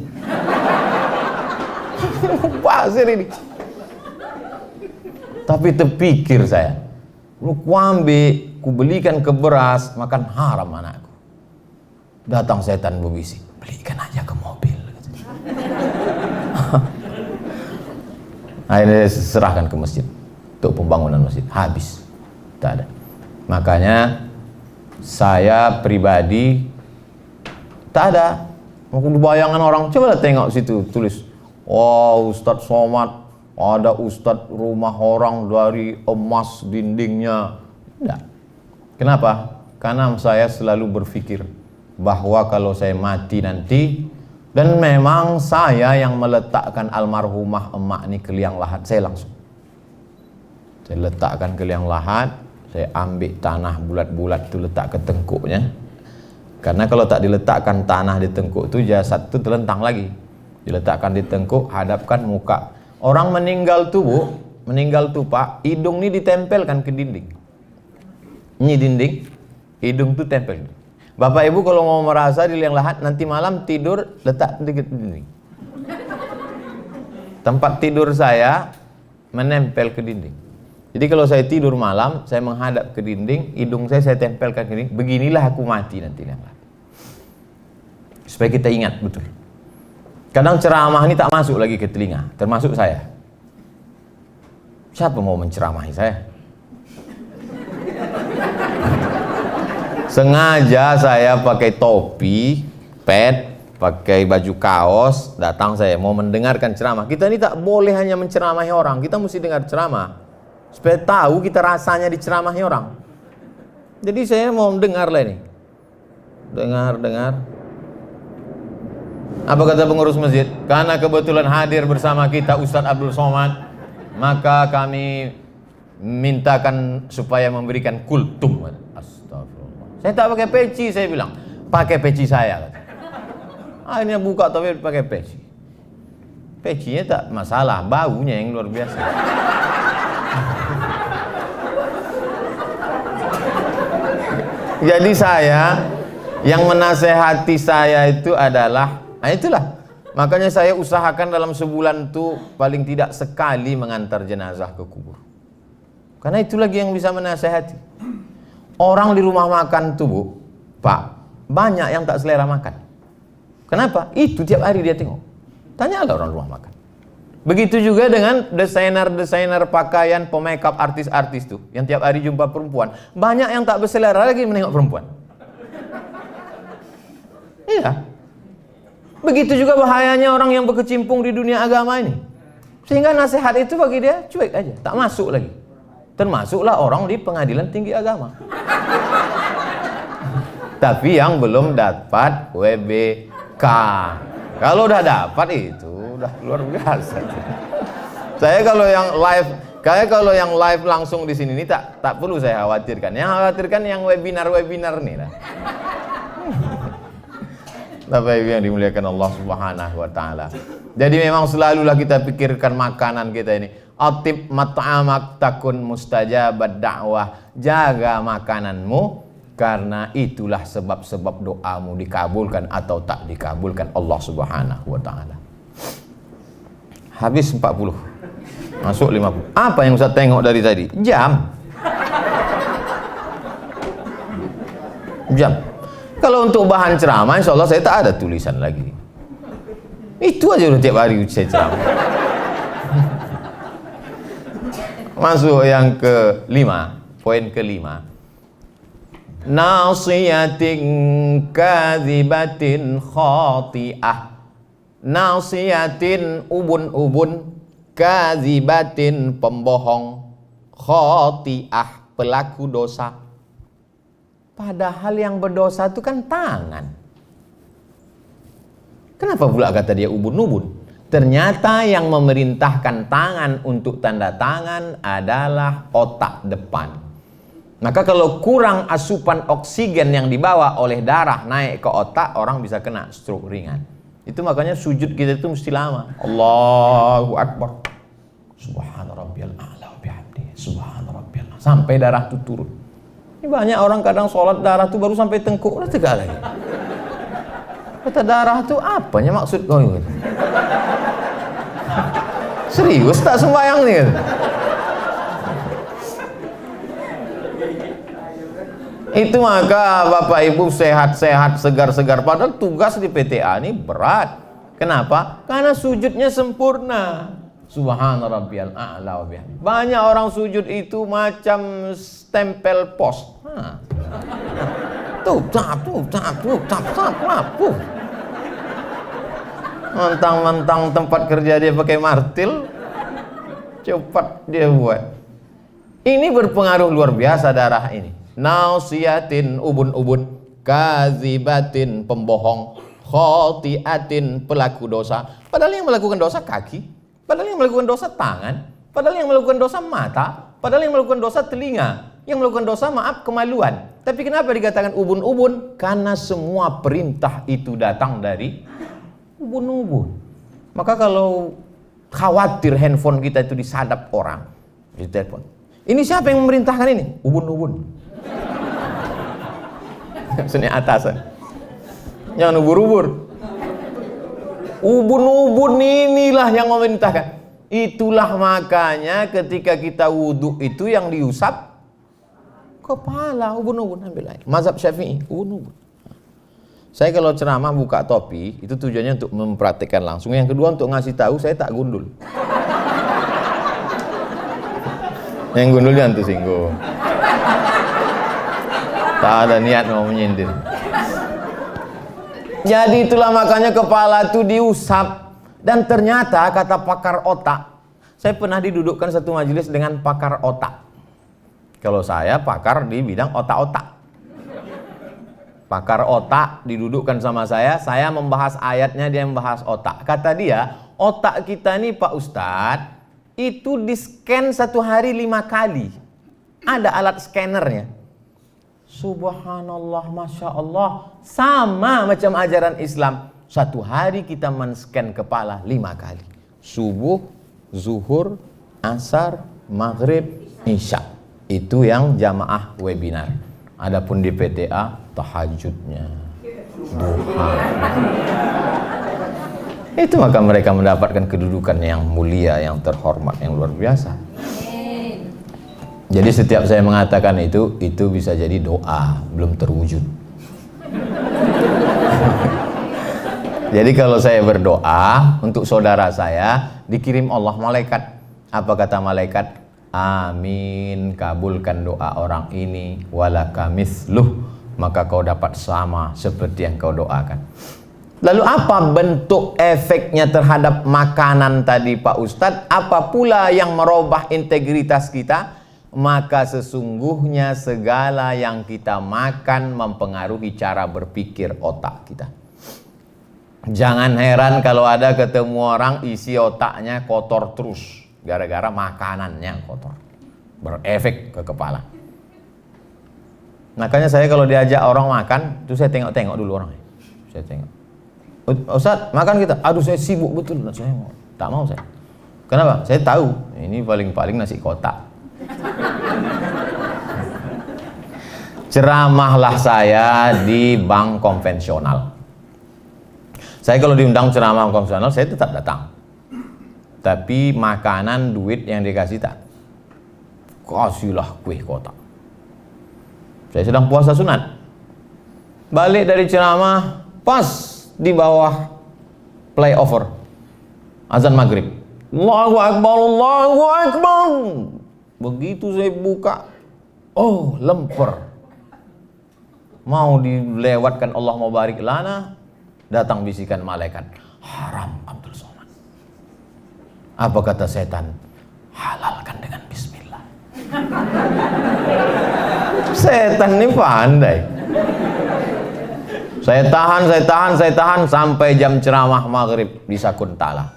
Mubazir ini. Tapi terpikir saya, lu ambil, ku belikan ke beras, makan haram anakku. Datang setan berbisik, belikan aja ke mobil. Akhirnya serahkan ke masjid untuk pembangunan masjid. Habis, tak ada. Makanya saya pribadi tak ada. Aku bayangan orang, coba tengok situ tulis, oh Ustadz Somad, ada Ustadz rumah orang dari emas dindingnya. Tidak. Kenapa? Karena saya selalu berpikir bahwa kalau saya mati nanti, dan memang saya yang meletakkan almarhumah emak ini ke liang lahat, saya langsung. Saya letakkan ke liang lahat, saya ambil tanah bulat-bulat itu letak ke tengkuknya. Karena kalau tak diletakkan tanah di tengkuk itu, jasad itu terlentang lagi. Diletakkan di tengkuk, hadapkan muka. Orang meninggal tuh Bu, meninggal tuh Pak, hidung ini ditempelkan ke dinding. Ini dinding, hidung tuh tempel. Bapak Ibu kalau mau merasa di liang lahat, nanti malam tidur letak di dinding. Tempat tidur saya menempel ke dinding. Jadi kalau saya tidur malam, saya menghadap ke dinding, hidung saya tempelkan ke dinding. Beginilah aku mati nanti liang lahat. Supaya kita ingat betul. Kadang ceramah ini tak masuk lagi ke telinga, termasuk saya. Siapa mau menceramahi saya? Sengaja saya pakai topi, pet, pakai baju kaos, datang saya mau mendengarkan ceramah. Kita ini tak boleh hanya menceramahi orang, kita mesti dengar ceramah. Supaya tahu kita rasanya diceramahi orang. Jadi saya mau mendengar lah ini. Dengar. Apa kata pengurus masjid? Karena kebetulan hadir bersama kita Ustadz Abdul Somad, maka kami mintakan supaya memberikan kultum. Astagfirullah. Saya tak pakai peci, saya bilang. Pakai peci saya. Ini buka tapi pakai peci. Pecinya tak masalah, baunya yang luar biasa. Jadi saya, yang menasehati saya itu adalah, itulah. Makanya saya usahakan dalam sebulan itu paling tidak sekali mengantar jenazah ke kubur. Karena itu lagi yang bisa menasehati. Orang di rumah makan tuh Bu, Pak, banyak yang tak selera makan. Kenapa? Itu tiap hari dia tengok. Tanyalah orang rumah makan. Begitu juga dengan desainer-desainer pakaian, pemakeup artis-artis tuh, yang tiap hari jumpa perempuan. Banyak yang tak berselera lagi menengok perempuan. Iya. Begitu juga bahayanya orang yang berkecimpung di dunia agama ini. Sehingga nasihat itu bagi dia cuek aja, tak masuk lagi. Termasuklah orang di pengadilan tinggi agama. Tapi yang belum dapat WBK. Kalau udah dapat itu udah luar biasa. Saya kalau yang live langsung di sini ini tak perlu saya khawatirkan. Yang khawatirkan yang webinar nih lah. Bapak Ibu yang dimuliakan Allah Subhanahu wa taala. Jadi memang selalulah kita pikirkan makanan kita ini. Atib mat'amak takun mustajabad da'wah. Jaga makananmu karena itulah sebab-sebab doamu dikabulkan atau tak dikabulkan Allah Subhanahu wa taala. Habis 40. Masuk 50. Apa yang Ustaz tengok dari tadi? Jam. Kalau untuk bahan ceramah, insya Allah saya tak ada tulisan lagi. Itu aja udah tiap hari saya ceramah. Masuk yang kelima, poin kelima. Nasiyatin kadhibatin khati'ah. Nasiyatin ubun-ubun, kadhibatin pembohong, khati'ah pelaku dosa. Padahal yang berdosa itu kan tangan. Kenapa pula kata dia ubun-ubun? Ternyata yang memerintahkan tangan untuk tanda tangan adalah otak depan. Maka kalau kurang asupan oksigen yang dibawa oleh darah naik ke otak, orang bisa kena stroke ringan. Itu makanya sujud kita itu mesti lama. Allahu Akbar. Subhana rabbiyal a'la wa bihamdihi. Subhana rabbiyal a'la. Sampai darah itu turun. Ini banyak orang kadang sholat darah itu baru sampai tengkuk udah tegak lagi. Kata darah itu apanya maksud kau ini? Serius tak sembahyang nih? Itu maka Bapak Ibu sehat-sehat, segar-segar. Padahal tugas di PTA ini berat. Kenapa? Karena sujudnya sempurna. Subhana rabbiyal a'la wa bihamdihi. Banyak orang sujud itu macam stempel pos. Tuh, mentang-mentang tempat kerja dia pakai martil, cepat dia buat. Ini berpengaruh luar biasa darah ini. Nausiyatin ubun-ubun, kazibatin pembohong, khotiatin pelaku dosa. Padahal yang melakukan dosa kaki, padahal yang melakukan dosa tangan, padahal yang melakukan dosa mata, padahal yang melakukan dosa telinga, yang melakukan dosa maaf kemaluan. Tapi kenapa dikatakan ubun-ubun? Karena semua perintah itu datang dari ubun-ubun. Maka kalau khawatir handphone kita itu disadap orang, ditelepon. Ini siapa yang memerintahkan ini? Ubun-ubun. Sini atasan. Jangan ubur-ubur. Ubun-ubun inilah yang memerintahkan. Itulah makanya ketika kita wudhu itu yang diusap kepala, ubun-ubun, ambil air. Mazhab Syafi'i, ubun-ubun. Saya kalau ceramah buka topi, itu tujuannya untuk mempraktikkan langsung. Yang kedua untuk ngasih tahu saya tak gundul. Yang gundul jangan tersinggung. Tak ada niat mau menyindir. Jadi itulah makanya kepala itu diusap. Dan ternyata kata pakar otak, saya pernah didudukkan satu majelis dengan pakar otak. Kalau saya pakar di bidang otak-otak. Pakar otak didudukkan sama saya membahas ayatnya, dia membahas otak. Kata dia, otak kita nih Pak Ustadz, itu di-scan satu hari 5 kali. Ada alat scannernya. Subhanallah, Masya Allah. Sama macam ajaran Islam. Satu hari kita men-scan kepala 5 kali. Subuh, zuhur, asar, maghrib, isya. Itu yang jamaah webinar. Adapun di PTA, tahajudnya, duha. Itu maka mereka mendapatkan kedudukan yang mulia, yang terhormat, yang luar biasa. Jadi setiap saya mengatakan itu bisa jadi doa, belum terwujud. Jadi kalau saya berdoa untuk saudara saya, dikirim Allah malaikat. Apa kata malaikat? Amin, kabulkan doa orang ini, walaka misluh, maka kau dapat sama seperti yang kau doakan. Lalu apa bentuk efeknya terhadap makanan tadi Pak Ustadz? Apa pula yang merubah integritas kita? Maka sesungguhnya segala yang kita makan mempengaruhi cara berpikir otak kita. Jangan heran kalau ada ketemu orang isi otaknya kotor terus, gara-gara makanannya kotor, berefek ke kepala. Makanya saya kalau diajak orang makan, itu saya tengok-tengok dulu orangnya. Saya tengok. Ustaz, makan kita. Aduh, saya sibuk betul. Saya tak mau saya. Kenapa? Saya tahu ini paling-paling nasi kotak. Ceramahlah saya di bank konvensional. Saya kalau diundang ceramah konvensional, saya tetap datang. Tapi makanan, duit yang dikasih tak. Kasihlah kue kotak. Saya sedang puasa sunat. Balik dari ceramah, pas di bawah flyover azan maghrib. Allahu Akbar, Allahu Akbar. Begitu saya buka, oh lemper. Mau dilewatkan Allah mau barik lana, datang bisikan malaikat, haram Abdul Somad. Apa kata setan? Halalkan dengan bismillah. Setan ini pandai. Saya tahan sampai jam ceramah maghrib di Sakuntala.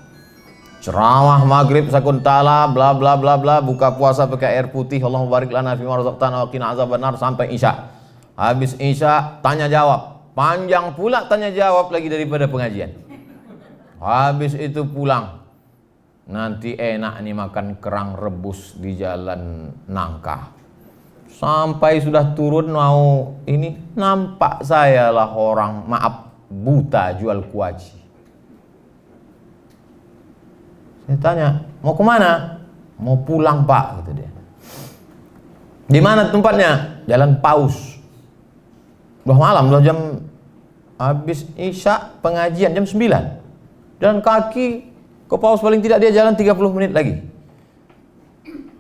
Ceramah maghrib Sakuntala, bla bla bla bla, buka puasa pakai air putih, Allahumma barik lana fima razaqtana wa qina azabannar sampai Isya. Habis Isya tanya jawab, panjang pula tanya jawab lagi daripada pengajian. Habis itu pulang. Nanti enak nih makan kerang rebus di jalan Nangka. Sampai sudah turun mau ini, nampak saya lah orang, maaf, buta jual kuaci. Saya tanya, mau kemana? Mau pulang Pak, kata dia. Di mana tempatnya? Jalan Paus. Udah malam, udah jam habis Isya pengajian jam 9. Jalan kaki ke Paus, paling tidak dia jalan 30 menit lagi.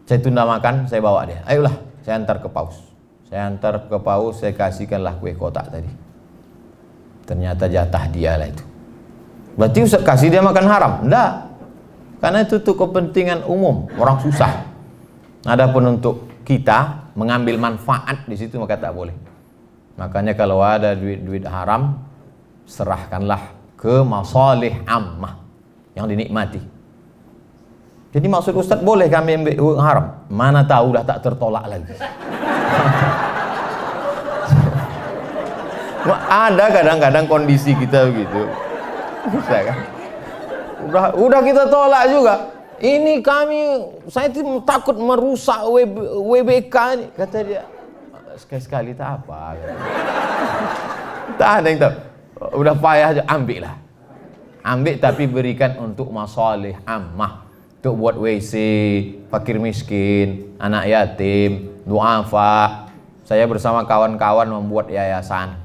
Saya tunda makan, saya bawa dia. Ayolah, saya antar ke Paus. Saya antar ke Paus, saya kasihkanlah kue kotak tadi. Ternyata jatah dia lah itu. Berarti Ustaz kasih dia makan haram? Enggak. Karena itu untuk kepentingan umum, orang susah. Adapun untuk kita mengambil manfaat di situ maka tak boleh. Makanya kalau ada duit-duit haram, serahkanlah ke masalih ammah yang dinikmati. Jadi maksud Ustaz boleh kami ambil uang haram? Mana tahu dah tak tertolak lagi. Ada kadang-kadang kondisi kita begitu. Bisa kan? Udah kita tolak juga. Ini saya takut merusak WBK ini, kata dia. Sekali-sekali tak apa. Tak ada yang tahu. Udah payah aja, ambil lah. Ambil tapi berikan untuk masalih ammah. Untuk buat WC, fakir miskin, anak yatim, duafa. Saya bersama kawan-kawan membuat yayasan.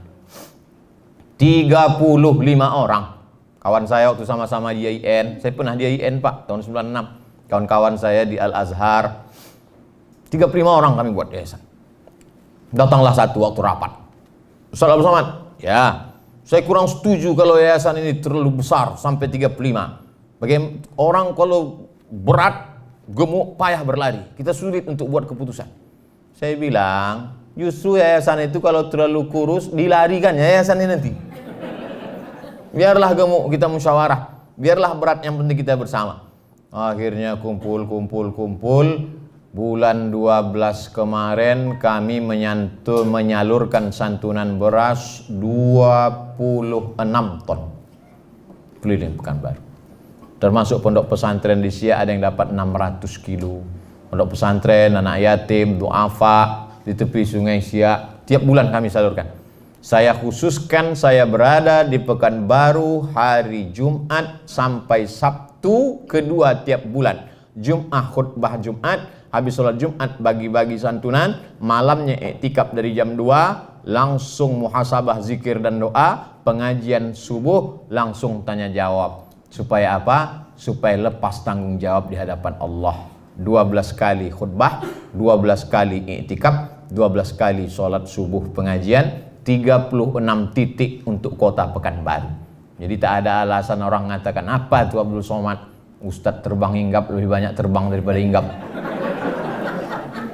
35 orang. Kawan saya waktu sama-sama di IAIN, saya pernah di IAIN Pak, tahun 96. Kawan-kawan saya di Al-Azhar. 35 orang kami buat yayasan. Datanglah satu waktu rapat. Ustaz Abdul Somad, ya, saya kurang setuju kalau yayasan ini terlalu besar sampai 35. Bagaimana orang kalau berat, gemuk, payah berlari. Kita sulit untuk buat keputusan. Saya bilang, justru yayasan itu kalau terlalu kurus, dilarikan yayasan ini nanti. Biarlah gemuk kita musyawarah, biarlah berat yang penting kita bersama. Akhirnya kumpul. Bulan 12 kemarin kami menyalurkan santunan beras 26 ton keliling Pekanbaru. Termasuk pondok pesantren di Siak ada yang dapat 600 kilo. Pondok pesantren, anak yatim, duafa di tepi sungai Siak, tiap bulan kami salurkan. Saya khususkan saya berada di Pekanbaru hari Jumat sampai Sabtu kedua tiap bulan. Jumat khutbah Jumat, habis sholat Jumat bagi-bagi santunan, malamnya iktikaf dari jam 2, langsung muhasabah zikir dan doa, pengajian subuh, langsung tanya jawab. Supaya apa? Supaya lepas tanggung jawab di hadapan Allah. 12 kali khutbah, 12 kali iktikaf, 12 kali sholat subuh pengajian, 36 titik untuk kota Pekanbaru. Jadi tak ada alasan orang mengatakan apa itu Abdul Somad, Ustadz terbang hinggap lebih banyak terbang daripada hinggap.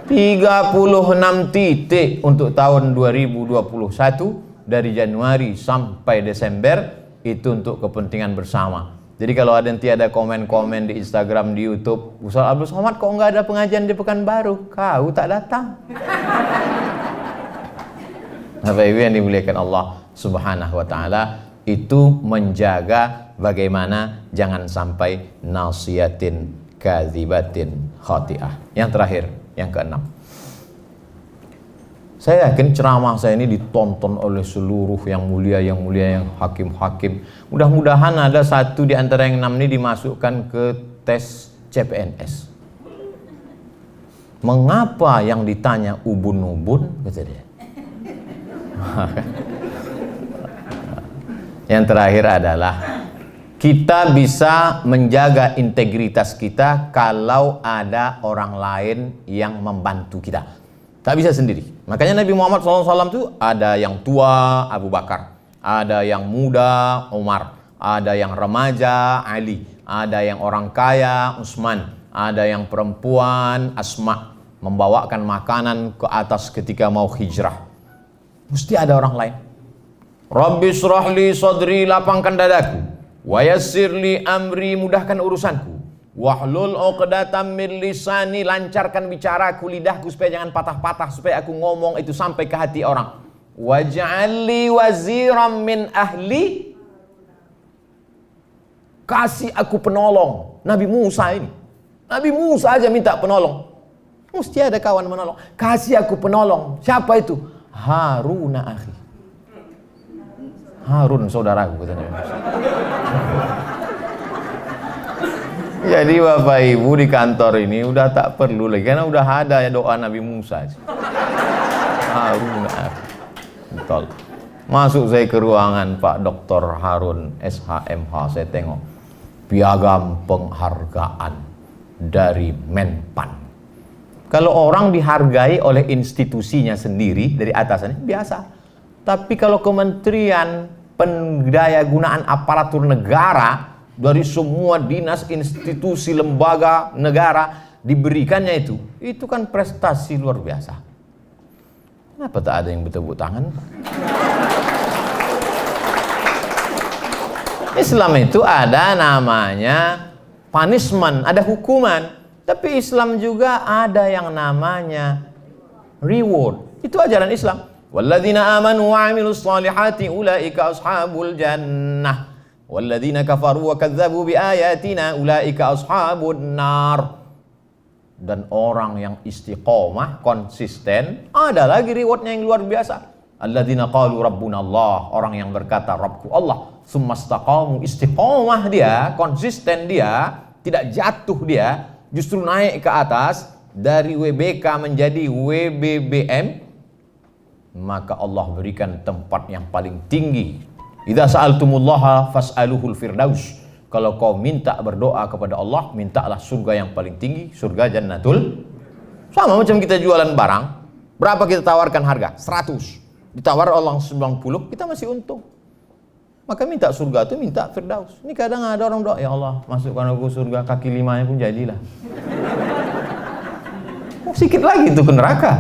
36 titik untuk tahun 2021 dari Januari sampai Desember itu untuk kepentingan bersama. Jadi kalau ada nanti ada komen-komen di Instagram, di YouTube, Ustadz Abdul Somad kok nggak ada pengajian di Pekanbaru? Kau tak datang. Bapak Ibu yang dimuliakan Allah Subhanahu wa taala, itu menjaga bagaimana jangan sampai nasiyatin kadzibatin khati'ah. Yang terakhir, yang keenam. Saya yakin ceramah saya ini ditonton oleh seluruh yang mulia, yang hakim-hakim. Mudah-mudahan ada satu di antara yang 6 ini dimasukkan ke tes CPNS. Mengapa yang ditanya ubun-ubun? Kata dia. Yang terakhir adalah kita bisa menjaga integritas kita kalau ada orang lain yang membantu kita. Tak bisa sendiri. Makanya Nabi Muhammad SAW itu ada yang tua Abu Bakar, ada yang muda Umar, ada yang remaja Ali, ada yang orang kaya Utsman, ada yang perempuan Asma, membawakan makanan ke atas ketika mau hijrah. Mesti ada orang lain. Rabbi shrah li sadri, lapangkan dadaku, wa yassir li amri, mudahkan urusanku, wahlul 'uqdatam min lisani, lancarkan bicaraku, lidahku supaya jangan patah-patah, supaya aku ngomong itu sampai ke hati orang. Waj'al li waziran min ahli, kasih aku penolong. Nabi Musa ini, Nabi Musa aja minta penolong, mesti ada kawan menolong. Kasih aku penolong. Siapa itu? Haruna akhi, Harun saudaraku, katanya. Jadi Bapak Ibu di kantor ini udah tak perlu lagi, karena udah ada ya doa Nabi Musa. Harun akhi. Betul. Masuk saya ke ruangan Pak Dr. Harun SHMH, saya tengok piagam penghargaan dari Menpan. Kalau orang dihargai oleh institusinya sendiri dari atasannya biasa. Tapi kalau kementerian pendayagunaan aparatur negara dari semua dinas, institusi, lembaga negara diberikannya itu kan prestasi luar biasa. Kenapa tak ada yang bertepuk tangan? Islam itu ada namanya punishment, ada hukuman. Tapi Islam juga ada yang namanya reward. Itu ajaran Islam. Walladzina amanu wa 'amilus shalihati ulaika ashabul jannah. Walladzina kafaru wa kadzdzabu biayatina ulaika ashabun nar. Dan orang yang istiqomah, konsisten, ada lagi rewardnya yang luar biasa. Alladzina qalu rabbuna Allah, orang yang berkata Rabbku Allah, tsumastaqamu, istiqomah dia, konsisten dia, tidak jatuh dia, justru naik ke atas dari WBK menjadi WBBM, maka Allah berikan tempat yang paling tinggi. Idza sa'altumullaha fas'aluhul firdaus. Kalau kau minta berdoa kepada Allah, mintalah surga yang paling tinggi, surga jannatul. Sama macam kita jualan barang, berapa kita tawarkan harga? 100. Ditawar Allah 90, kita masih untung. Maka minta surga itu minta firdaus. Ini kadang ada orang doa, ya Allah masukkan aku surga, kaki 5-nya pun jadilah. Sedikit lagi itu ke neraka.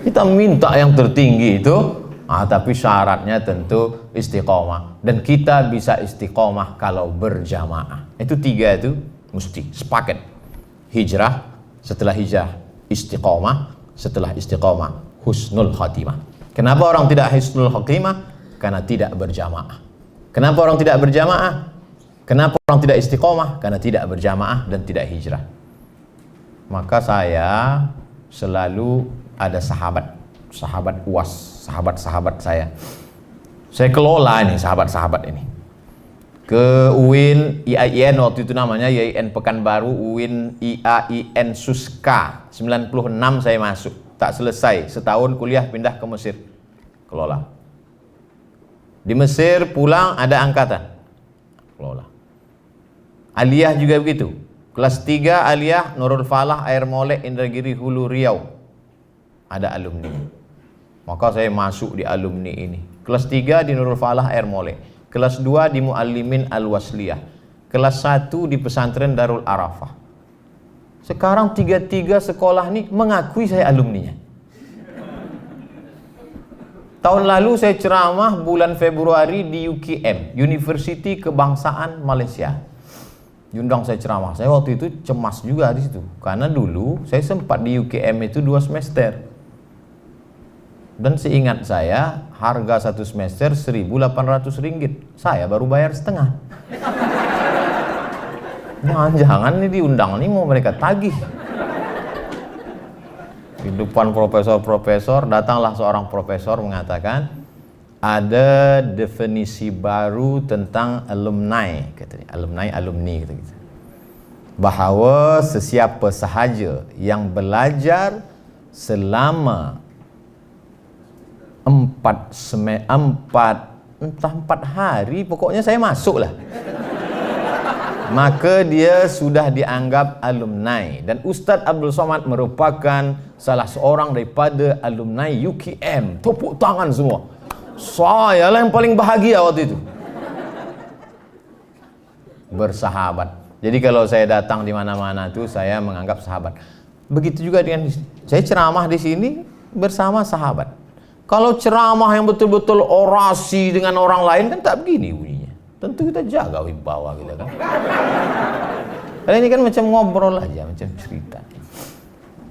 Kita minta yang tertinggi itu, tapi syaratnya tentu istiqomah. Dan kita bisa istiqomah kalau berjamaah. Itu 3 itu mesti sepaket. Hijrah, setelah hijrah istiqomah, setelah istiqomah husnul khatimah. Kenapa orang tidak husnul khatimah? Karena tidak berjamaah. Kenapa orang tidak berjamaah? Kenapa orang tidak istiqomah? Karena tidak berjamaah dan tidak hijrah. Maka saya selalu ada sahabat UAS, sahabat-sahabat saya. Saya kelola ini sahabat-sahabat ini. Ke UIN IAIN waktu itu namanya IAIN Pekanbaru, UIN IAIN Suska. 96 saya masuk, tak selesai, setahun kuliah pindah ke Mesir. Kelola. Di Mesir pulang ada angkatan. Kelola. Aliyah juga begitu. Kelas 3 Aliyah Nurul Falah Air Molek Indragiri Hulu Riau. Ada alumni. Maka saya masuk di alumni ini. Kelas 3 di Nurul Falah Air Molek. Kelas 2 di Muallimin Al-Wasliyah. Kelas 1 di Pesantren Darul Arafah. Sekarang 3 sekolah ini mengakui saya alumninya. Tahun lalu saya ceramah bulan Februari di UKM, University Kebangsaan Malaysia. Diundang saya ceramah. Saya waktu itu cemas juga di situ. Karena dulu saya sempat di UKM itu 2 semester. Dan seingat saya, harga satu semester Rp1.800. Saya baru bayar setengah. Jangan-jangan nih diundang nih mau mereka tagih. Di depan profesor-profesor, datanglah seorang profesor mengatakan, ada definisi baru tentang alumni, katanya. Alumni, gitu. Bahwa sesiapa sahaja yang belajar selama 4 hari, pokoknya saya masuk lah, maka dia sudah dianggap alumni. Dan Ustadz Abdul Somad merupakan salah seorang daripada alumni UKM. Tepuk tangan semua. Saya lah yang paling bahagia waktu itu. Bersahabat. Jadi kalau saya datang di mana-mana tuh saya menganggap sahabat. Begitu juga dengan saya ceramah di sini bersama sahabat. Kalau ceramah yang betul-betul orasi dengan orang lain kan tak begini bunyinya. Tentu kita jaga wibawa kita kan. Karena ini kan macam ngobrol aja, macam cerita.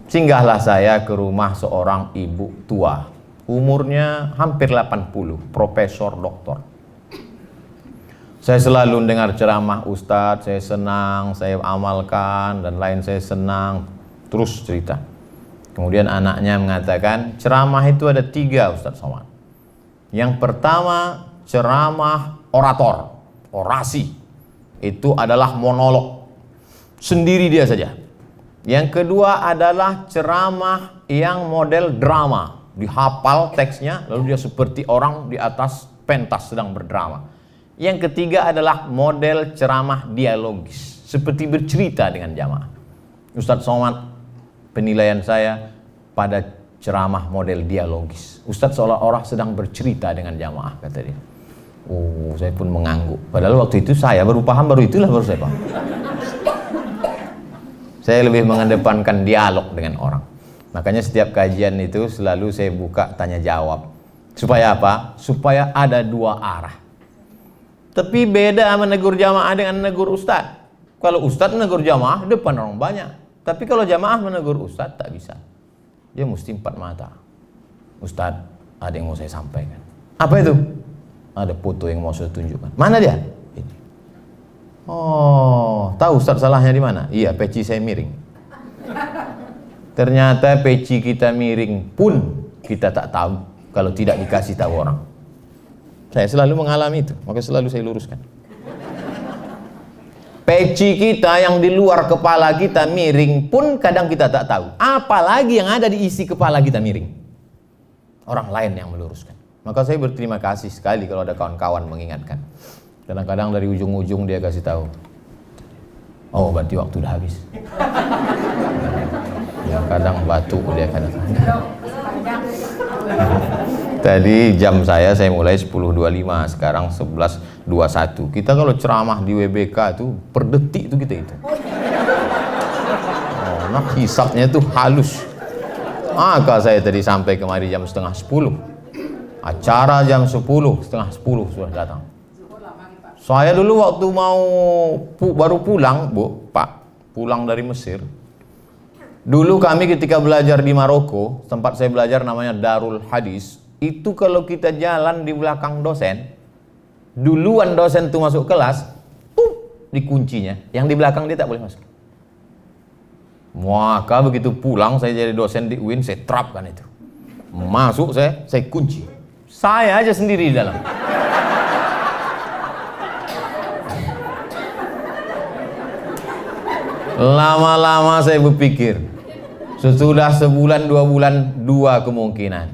Singgahlah saya ke rumah seorang ibu tua. Umurnya hampir 80, profesor doktor. Saya selalu dengar ceramah Ustadz, saya senang, saya amalkan, dan lain saya senang. Terus cerita. Kemudian anaknya mengatakan, ceramah itu ada 3 Ustadz Somad. Yang pertama, ceramah orator, orasi. Itu adalah monolog. Sendiri dia saja. Yang kedua adalah ceramah yang model drama. Dihafal teksnya, lalu dia seperti orang di atas pentas sedang berdrama. Yang ketiga adalah model ceramah dialogis, seperti bercerita dengan jamaah. Ustadz Somad, penilaian saya pada ceramah model dialogis. Ustadz seolah-olah sedang bercerita dengan jamaah, kata dia. Oh, saya pun mengangguk. Padahal waktu itu saya baru paham, baru saya paham. Saya lebih mengedepankan dialog dengan orang. Makanya setiap kajian itu selalu saya buka tanya jawab. Supaya apa? Supaya ada 2 arah. Tapi beda menegur jamaah dengan menegur ustadz. Kalau ustadz menegur jamaah depan orang banyak. Tapi kalau jamaah menegur ustadz tak bisa. Dia mesti 4 mata. Ustadz, ada yang mau saya sampaikan. Apa itu? Ada foto yang mau saya tunjukkan. Mana dia? Ini. Oh, tahu ustadz salahnya di mana? Iya, peci saya miring. Ternyata peci kita miring pun kita tak tahu kalau tidak dikasih tahu orang. Saya selalu mengalami itu, maka selalu saya luruskan. Peci kita yang di luar kepala kita miring pun kadang kita tak tahu. Apalagi yang ada di isi kepala kita miring. Orang lain yang meluruskan. Maka saya berterima kasih sekali kalau ada kawan-kawan mengingatkan. Kadang-kadang dari ujung-ujung dia kasih tahu. Oh, berarti waktu udah habis. Ya, kadang batu dia kadang. Tadi jam saya mulai 10.25, sekarang 11.21. Kita kalau ceramah di WBK itu per detik itu kita itu. Oh, nah hisapnya itu halus. Maka saya tadi sampai kemari jam 9:30. Acara jam 10:30 sudah datang. Saya dulu waktu mau baru pulang, Bu, Pak, pulang dari Mesir. Dulu kami ketika belajar di Maroko, tempat saya belajar namanya Darul Hadis. Itu kalau kita jalan di belakang dosen, duluan dosen itu masuk kelas, dikuncinya. Yang di belakang dia tak boleh masuk. Maka begitu pulang saya jadi dosen di UIN, saya terapkan itu. Masuk saya kunci. Saya aja sendiri di dalam. Lama-lama saya berpikir, sesudah sebulan 2 bulan 2 kemungkinan.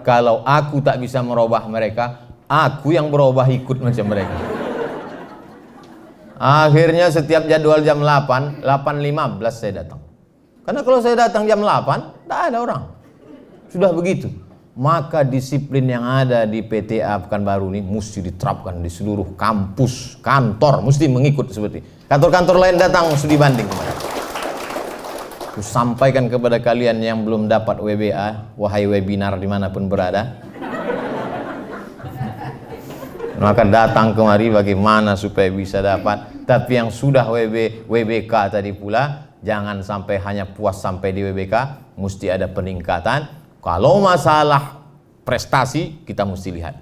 Kalau aku tak bisa merubah mereka, aku yang berubah ikut macam mereka. Akhirnya setiap jadwal jam 8:15 saya datang. Karena kalau saya datang jam 8, tak ada orang. Sudah begitu. Maka disiplin yang ada di PTA Pekanbaru ini mesti diterapkan di seluruh kampus, kantor, mesti mengikut seperti. Kantor-kantor lain datang studi banding kemarin. Aku sampaikan kepada kalian yang belum dapat WBA, wahai webinar dimanapun berada, maka datang kemari bagaimana supaya bisa dapat. Tapi yang sudah WBK tadi pula, jangan sampai hanya puas sampai di WBK, mesti ada peningkatan. Kalau masalah prestasi kita mesti lihat.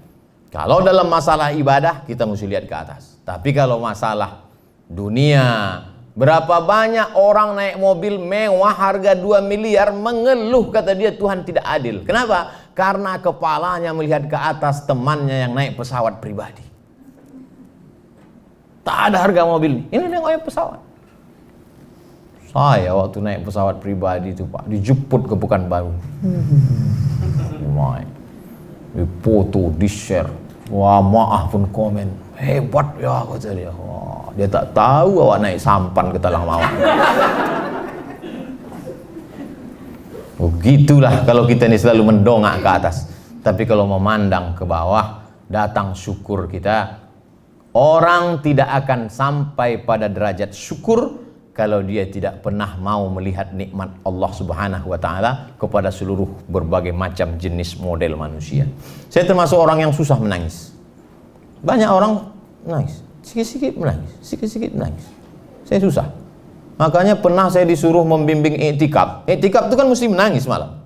Kalau dalam masalah ibadah kita mesti lihat ke atas. Tapi kalau masalah dunia, berapa banyak orang naik mobil mewah harga 2 miliar mengeluh, kata dia Tuhan tidak adil. Kenapa? Karena kepalanya melihat ke atas temannya yang naik pesawat pribadi. Tak ada harga mobil. Ini yang naik pesawat. Saya waktu naik pesawat pribadi itu Pak, dijemput ke Pekanbaru. Dipoto, di-share. Wah, maaf pun komen. Hebat ya, kata dia. Wah, dia tak tahu awak naik sampan ke Talang Mawar. Begitulah kalau kita ini selalu mendongak ke atas. Tapi kalau memandang ke bawah, datang syukur kita. Orang tidak akan sampai pada derajat syukur kalau dia tidak pernah mau melihat nikmat Allah Subhanahu wa taala kepada seluruh berbagai macam jenis model manusia. Saya termasuk orang yang susah menangis. Banyak orang menangis, sikit-sikit menangis, sikit-sikit menangis. Saya susah. Makanya pernah saya disuruh membimbing i'tikaf. I'tikaf itu kan mesti menangis malam.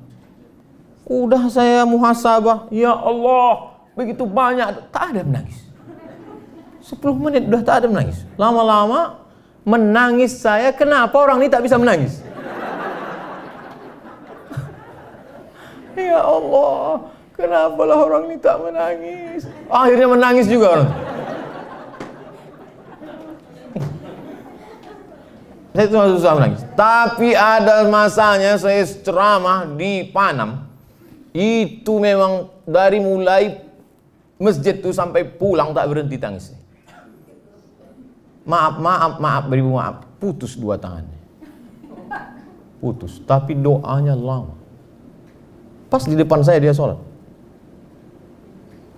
Udah saya muhasabah, ya Allah, begitu banyak, tak ada menangis. 10 menit udah tak ada menangis. Lama-lama menangis saya, kenapa orang ini tak bisa menangis? Ya Allah, kenapalah orang ini tak menangis? Akhirnya menangis juga orang. Saya cuma susah menangis. Tapi ada masanya saya ceramah di Panam. Itu memang dari mulai masjid itu sampai pulang tak berhenti tangis. Maaf, beribu maaf. Putus 2 tangannya. Putus, tapi doanya lama. Pas di depan saya dia sholat.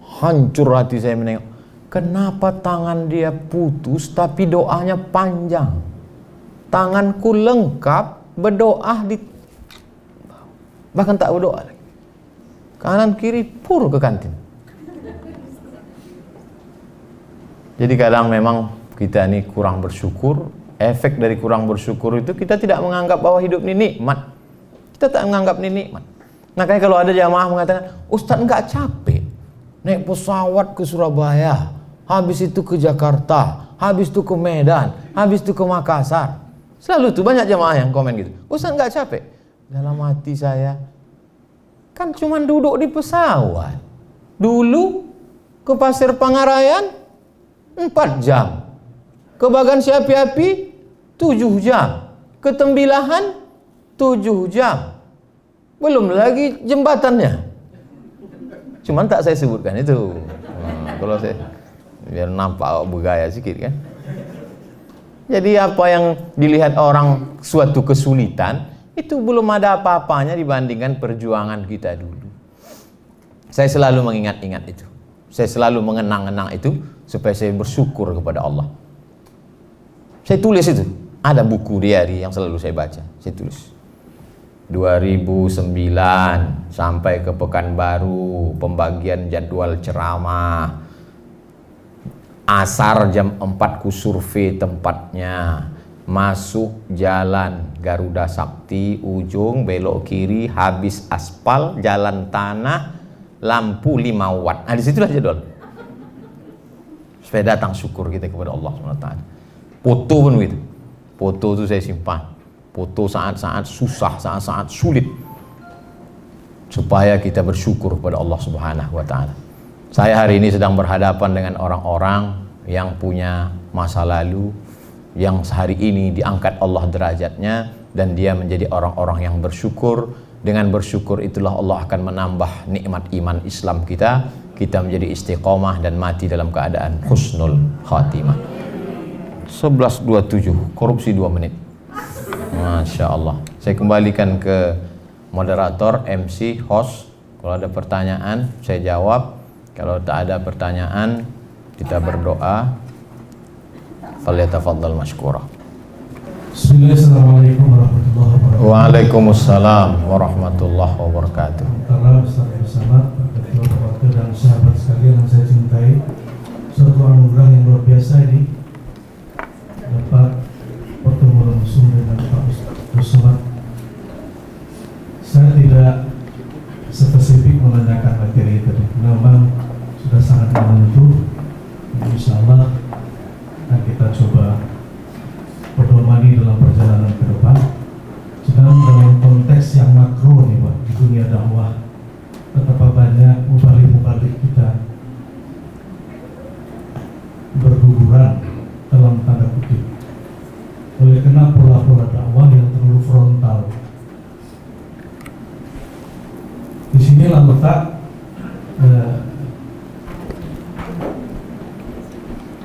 Hancur hati saya menengok. Kenapa tangan dia putus tapi doanya panjang? Tanganku lengkap, berdoa di bahkan tak berdoa lagi. Kanan kiri pur ke kantin. Jadi kadang memang kita ini kurang bersyukur. Efek dari kurang bersyukur itu kita tidak menganggap bahwa hidup ini nikmat. Kita tak menganggap ini nikmat. Makanya kalau ada jamaah mengatakan, Ustaz enggak capek naik pesawat ke Surabaya, habis itu ke Jakarta, habis itu ke Medan, habis itu ke Makassar. Selalu tuh banyak jamaah yang komen gitu, Ustaz enggak capek? Dalam hati saya, kan cuma duduk di pesawat. Dulu ke Pasir Pangarayan 4 jam. Ke Bagan Siapi-api 7 jam. Ke Tembilahan 7 jam. Belum lagi jembatannya. Cuman tak saya sebutkan itu. Kalau saya biar nampak bergaya sedikit kan. Jadi apa yang dilihat orang suatu kesulitan itu belum ada apa-apanya dibandingkan perjuangan kita dulu. Saya selalu mengingat-ingat itu. Saya selalu mengenang-enang itu supaya saya bersyukur kepada Allah. Saya tulis itu. Ada buku diary yang selalu saya baca. Saya tulis. 2009 sampai ke Pekanbaru, pembagian jadwal ceramah. Asar jam 4 ku survei tempatnya. Masuk jalan Garuda Sakti, ujung belok kiri, habis aspal, jalan tanah, lampu 5 watt. Nah disitulah jadwal. Supaya datang syukur kita kepada Allah SWT. Foto pun begitu. Foto itu saya simpan. Foto saat-saat susah, saat-saat sulit. Supaya kita bersyukur kepada Allah Subhanahu wa taala. Saya hari ini sedang berhadapan dengan orang-orang yang punya masa lalu, yang sehari ini diangkat Allah derajatnya dan dia menjadi orang-orang yang bersyukur. Dengan bersyukur itulah Allah akan menambah nikmat iman Islam kita. Kita menjadi istiqomah dan mati dalam keadaan husnul khatimah. 11.27, korupsi 2 menit. Masya Allah. Saya kembalikan ke moderator, MC, host. Kalau ada pertanyaan saya jawab. Kalau tak ada pertanyaan kita berdoa. Falyatafaddal mashkura. Assalamualaikum warahmatullahi wabarakatuh. Waalaikumsalam warahmatullahi wabarakatuh. Kalau bersama ketua wakil dan sahabat sekalian yang saya cintai, suatu anugerah yang luar biasa ini dapat bertemu langsung dengan Pak Ustaz. Saya tidak spesifik menanyakan materi dengan itu insya Allah akan kita coba pedomani dalam perjalanan ke depan. Sedang dalam konteks yang makro nih Pak, di dunia dakwah betapa banyak mubalik-mubalik kita berguguran dalam tanda kutip oleh karena pola-pola dakwah yang terlalu frontal. Di sinilah letak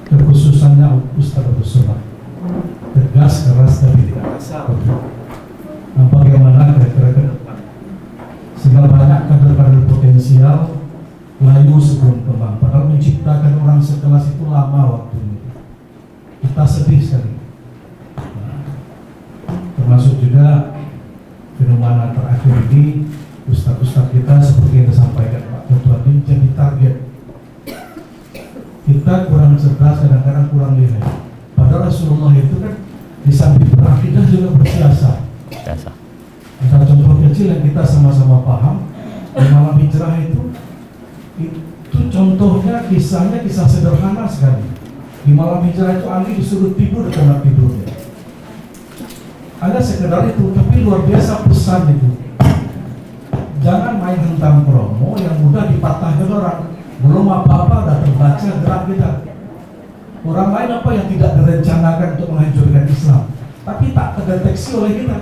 kekhususannya Ustaz Abdus Somad, tegas, keras, tapi tidak kasar. Nah, bagaimana kira-kira ke depan sehingga banyak kader-kader potensial layu sebelum kembang, padahal menciptakan orang sekelas itu lama waktunya. Kita sedih sekali. Nah, termasuk juga fenomena terakhir ini, ustaz-ustaz kita seperti yang disampaikan Pak Ketua ini jadi target. Kita kurang cerdas, kadang-kadang kurang lihai. Padahal Rasulullah itu kan di samping berakidah juga bersiasat. Ada contoh kecil yang kita sama-sama paham di malam hijrah itu contohnya kisahnya kisah sederhana sekali. Di malam hijrah itu Ali disuruh tidur di kamar tidurnya. Ada sekedar itu, tapi luar biasa pesan itu. Jangan main hentam promo yang mudah dipatahkan orang. Belum apa-apa udah terbaca gerak kita. Orang lain apa yang tidak direncanakan untuk menghancurkan Islam, tapi tak terdeteksi oleh kita.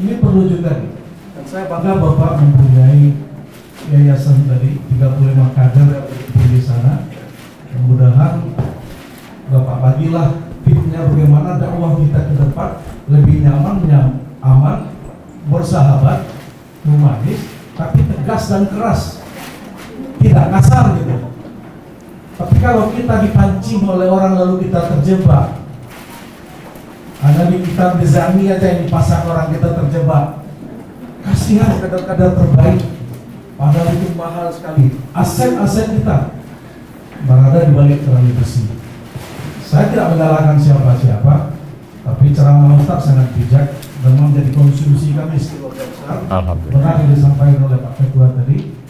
Ini perlu juga nih. Dan saya bangga Bapak mempunyai yayasan tadi 35 kader di sana. Mudah-mudahan Bapak bagilah tipsnya bagaimana dakwah kita ke depan lebih nyaman, aman, bersahabat, humanis, tapi tegas dan keras, tidak kasar gitu. Tapi kalau kita dipancing oleh orang lalu kita terjebak, ada di kitab Nizami aja yang dipasang orang kita terjebak. Kasihan kadar-kadar terbaik, padahal itu mahal sekali. Aset-aset kita berada di balik tali besi. Saya tidak menyalahkan siapa-siapa, tapi ceramah Ustaz sangat bijak dan menjadi konsumsi kami keluarga besar. Benar yang disampaikan oleh Pak Ketua tadi.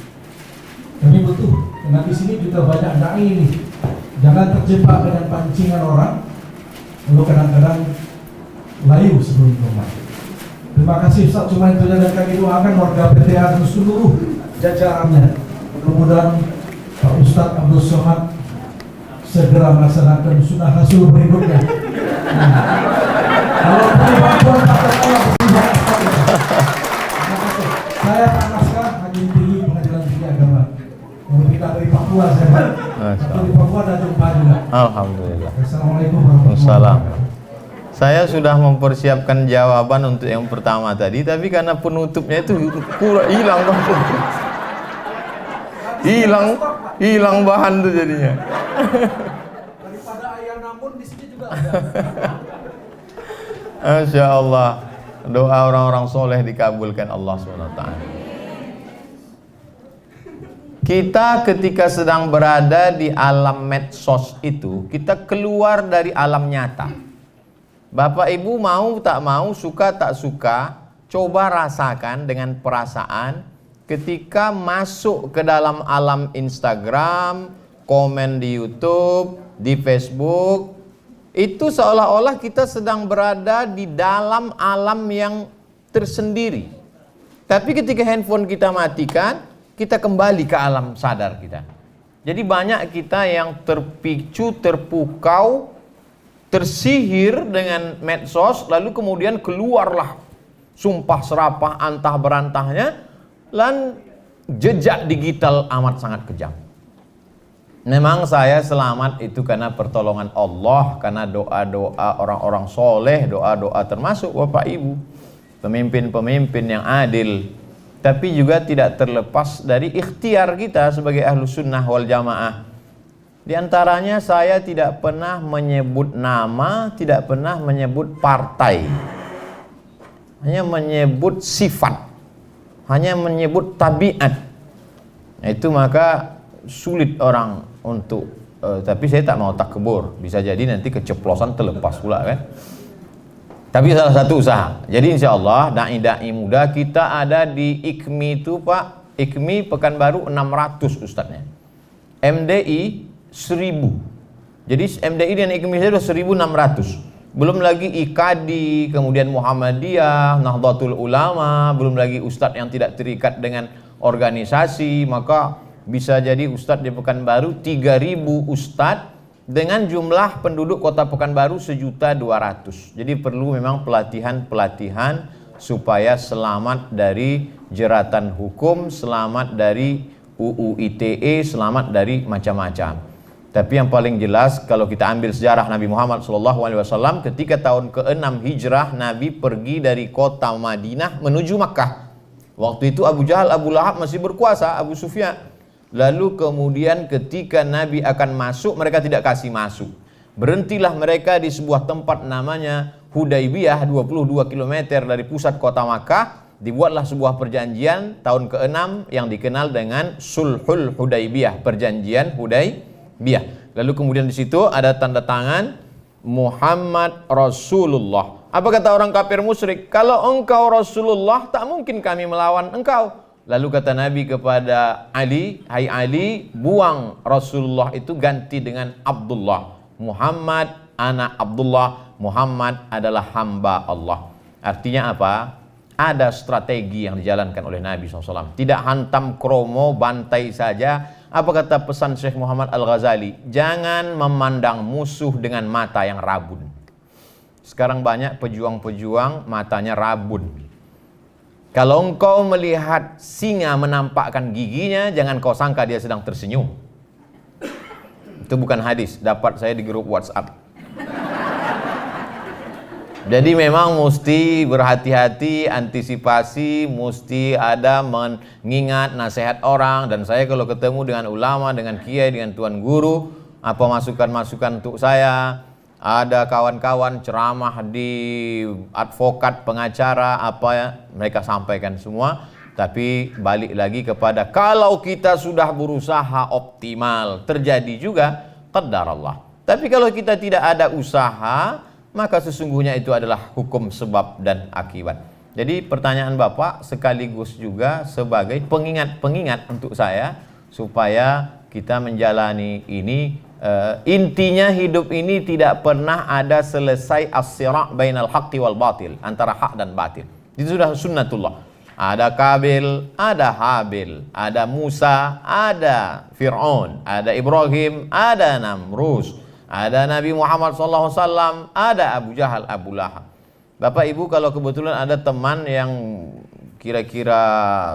Kami butuh, karena di sini juga banyak dai ini. Jangan terjebak dengan pancingan orang, lalu kadang-kadang layu sebelum rumah. Terima kasih Ustaz, cuma itu dan kami doakan warga PTA dan seluruh jajarannya. Mudah-mudahan Pak Ustaz Abdus Somad segera melaksanakan sunnah Rasul berikutnya. Kalau perlu saya Pak Naskah, Hakim Tinggi Pengadilan Tinggi Agama. Kalau kita dari Papua, saya dari Papua ada jumpa juga. Alhamdulillah. Assalamualaikum warahmatullahi wabarakatuh. Saya sudah mempersiapkan jawaban untuk yang pertama tadi, tapi karena penutupnya itu hilang hilang bahan tuh jadinya. Daripada ayam namun di sini juga ada. Masya Allah, doa orang-orang soleh dikabulkan Allah SWT. Kita ketika sedang berada di alam medsos itu, kita keluar dari alam nyata. Bapak Ibu mau tak mau, suka tak suka, coba rasakan dengan perasaan ketika masuk ke dalam alam Instagram, komen di YouTube, di Facebook, itu seolah-olah kita sedang berada di dalam alam yang tersendiri. Tapi ketika handphone kita matikan, kita kembali ke alam sadar kita. Jadi banyak kita yang terpicu, terpukau, tersihir dengan medsos, lalu kemudian keluarlah sumpah serapah antah berantahnya, dan jejak digital amat sangat kejam. Memang saya selamat itu karena pertolongan Allah, karena doa-doa orang-orang soleh, doa-doa termasuk Bapak Ibu, pemimpin-pemimpin yang adil. Tapi juga tidak terlepas dari ikhtiar kita sebagai Ahlus Sunnah wal Jamaah. Di antaranya saya tidak pernah menyebut nama, tidak pernah menyebut partai, hanya menyebut sifat, hanya menyebut tabiat. Itu maka sulit orang untuk tapi saya tak mau takbur, bisa jadi nanti keceplosan terlepas pula kan. Tapi salah satu usaha. Jadi insya Allah dai-dai muda kita ada di IKMI itu Pak, IKMI Pekanbaru 600 ustadznya. MDI 1000. Jadi MDI dan Indonesia sudah 1600. Belum lagi IKADI, kemudian Muhammadiyah, Nahdlatul Ulama, belum lagi ustadz yang tidak terikat dengan organisasi. Maka bisa jadi ustadz di Pekanbaru 3000 ustadz dengan jumlah penduduk kota Pekanbaru 1.200.000. Jadi perlu memang pelatihan supaya selamat dari jeratan hukum, selamat dari UU ITE, selamat dari macam-macam. Tapi yang paling jelas kalau kita ambil sejarah Nabi Muhammad SAW, ketika tahun ke-6 Hijrah, Nabi pergi dari kota Madinah menuju Makkah. Waktu itu Abu Jahal, Abu Lahab masih berkuasa, Abu Sufyan. Lalu kemudian ketika Nabi akan masuk, mereka tidak kasih masuk. Berhentilah mereka di sebuah tempat namanya Hudaybiyah, 22 km dari pusat kota Makkah. Dibuatlah sebuah perjanjian tahun ke-6 yang dikenal dengan Sulhul Hudaybiyah, perjanjian Hudaybiyah. Lalu kemudian di situ ada tanda tangan Muhammad Rasulullah. Apa kata orang kafir musyrik? Kalau engkau Rasulullah, tak mungkin kami melawan engkau. Lalu kata Nabi kepada Ali, hai Ali, buang Rasulullah itu, ganti dengan Abdullah. Muhammad anak Abdullah, Muhammad adalah hamba Allah. Artinya apa? Ada strategi yang dijalankan oleh Nabi SAW. Tidak hantam kromo, bantai saja. Apa kata pesan Syekh Muhammad Al-Ghazali? Jangan memandang musuh dengan mata yang rabun. Sekarang banyak pejuang-pejuang matanya rabun. Kalau engkau melihat singa menampakkan giginya, jangan kau sangka dia sedang tersenyum. Itu bukan hadis, dapat saya di grup WhatsApp. Jadi memang mesti berhati-hati, antisipasi, mesti ada mengingat nasihat orang. Dan saya kalau ketemu dengan ulama, dengan kiai, dengan tuan guru, apa masukan-masukan untuk saya? Ada kawan-kawan ceramah di advokat, pengacara, apa ya, mereka sampaikan semua. Tapi balik lagi kepada kalau kita sudah berusaha optimal, terjadi juga qadar Allah. Tapi kalau kita tidak ada usaha, maka sesungguhnya itu adalah hukum sebab dan akibat. Jadi pertanyaan Bapak sekaligus juga sebagai pengingat untuk saya, supaya kita menjalani ini, intinya hidup ini tidak pernah ada selesai as-sira' bainal haqqi wal batil, antara hak dan batil. Itu sudah sunnatullah. Ada Kabil, ada Habil, ada Musa, ada Fir'aun, ada Ibrahim, ada Namrus, ada Nabi Muhammad SAW, ada Abu Jahal, Abu Lahab. Bapak Ibu, kalau kebetulan ada teman yang kira-kira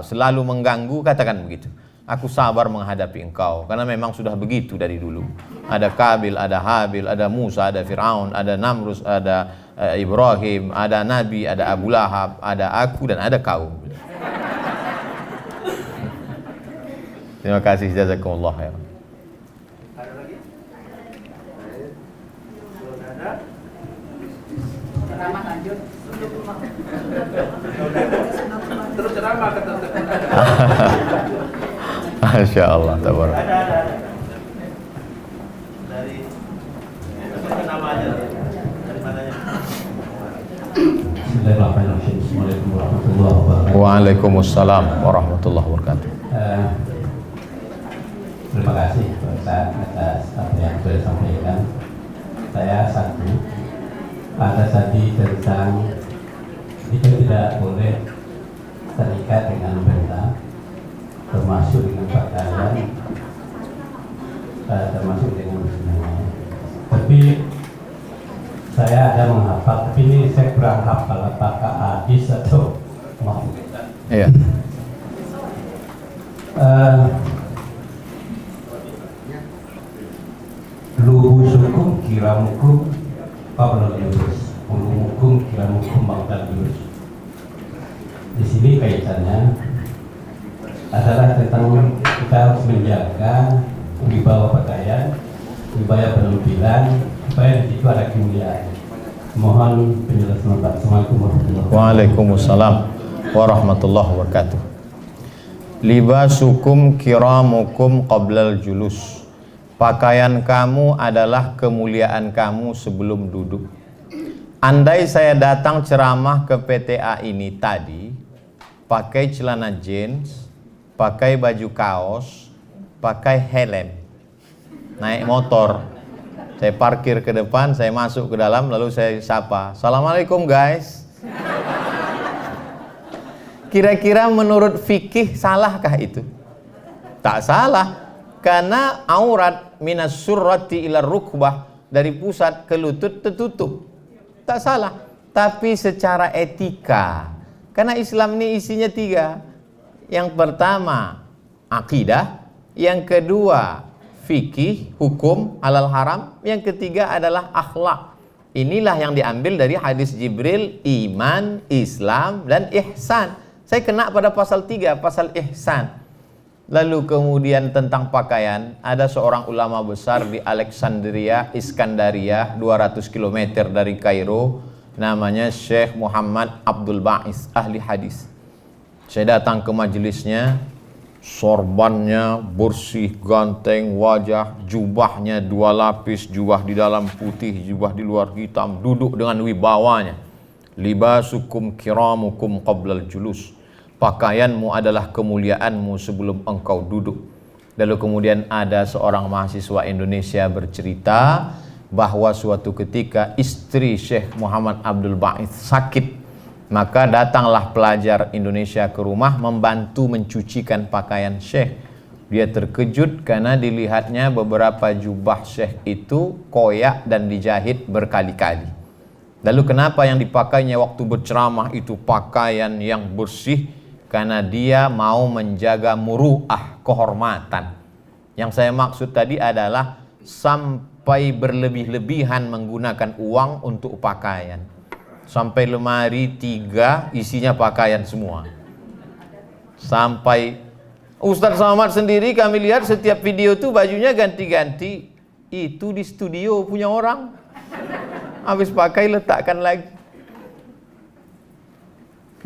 selalu mengganggu, katakan begitu. Aku sabar menghadapi engkau, karena memang sudah begitu dari dulu. Ada Kabil, ada Habil, ada Musa, ada Fir'aun, ada Namrus, ada Ibrahim, ada Nabi, ada Abu Lahab, ada aku, dan ada kau. Terima kasih, jazakumullah khairan. Ceramah lanjut. Terus ceramah kata Masya Allah, tabarak. ada. Dari nama aja. Dari mananya? Bismillahirrahmanirrahim. Assalamualaikum warahmatullahi wabarakatuh. Waalaikumsalam warahmatullahi wabarakatuh. Terima kasih Pak Ustaz atas apa yang sudah disampaikan. Saya ada tadi tentang kita tidak boleh terikat dengan benda, termasuk dengan pakaian, termasuk dengan semuanya. Tapi saya ada menghafal, tapi ini saya kurang hafal apakah hadis atau maaf. Iya. Luhusukum kiramukum qabla al-yurus, ulumukum kiramukum ba'da al-yurus. Di sini kaitannya adalah tentang kita harus menjaga wibawa pakaian, wibawa penampilan, supaya di situ ada kemuliaan. Mohon penjelasan Pak. Assalamualaikum warahmatullahi wabarakatuh. Waalaikumsalam warahmatullahi wabarakatuh. Libasukum kiramukum qablal julus. Pakaian kamu adalah kemuliaan kamu sebelum duduk. Andai saya datang ceramah ke PTA ini tadi, pakai celana jeans, pakai baju kaos, pakai helm, naik motor. Saya parkir ke depan, saya masuk ke dalam, lalu saya sapa, "Assalamualaikum guys." Kira-kira menurut fikih salahkah itu? Tak salah, karena aurat minas surrati ila rukbah, dari pusat ke lutut tertutup. Tak salah. Tapi secara etika, karena Islam ini isinya 3. Yang pertama akidah, yang kedua fikih, hukum halal haram, yang ketiga adalah akhlak. Inilah yang diambil dari hadis Jibril, iman, Islam, dan ihsan. Saya kena pada pasal 3, pasal ihsan. Lalu kemudian tentang pakaian, ada seorang ulama besar di Alexandria, Iskandaria, 200 km dari Kairo, namanya Syekh Muhammad Abdul Ba'is, ahli hadis. Saya datang ke majelisnya, sorbannya bersih, ganteng, wajah, jubahnya 2 lapis, jubah di dalam putih, jubah di luar hitam, duduk dengan wibawanya. Libasukum kiramukum qablal julus. Pakaianmu adalah kemuliaanmu sebelum engkau duduk. Lalu kemudian ada seorang mahasiswa Indonesia bercerita bahwa suatu ketika istri Syekh Muhammad Abdul Ba'is sakit. Maka datanglah pelajar Indonesia ke rumah membantu mencucikan pakaian Syekh. Dia terkejut karena dilihatnya beberapa jubah Syekh itu koyak dan dijahit berkali-kali. Lalu kenapa yang dipakainya waktu berceramah itu pakaian yang bersih? Karena dia mau menjaga muru'ah, kehormatan. Yang saya maksud tadi adalah sampai berlebih-lebihan menggunakan uang untuk pakaian. Sampai lemari 3 isinya pakaian semua. Sampai Ustadz Somad sendiri kami lihat setiap video itu bajunya ganti-ganti. Itu di studio punya orang. Habis pakai letakkan lagi.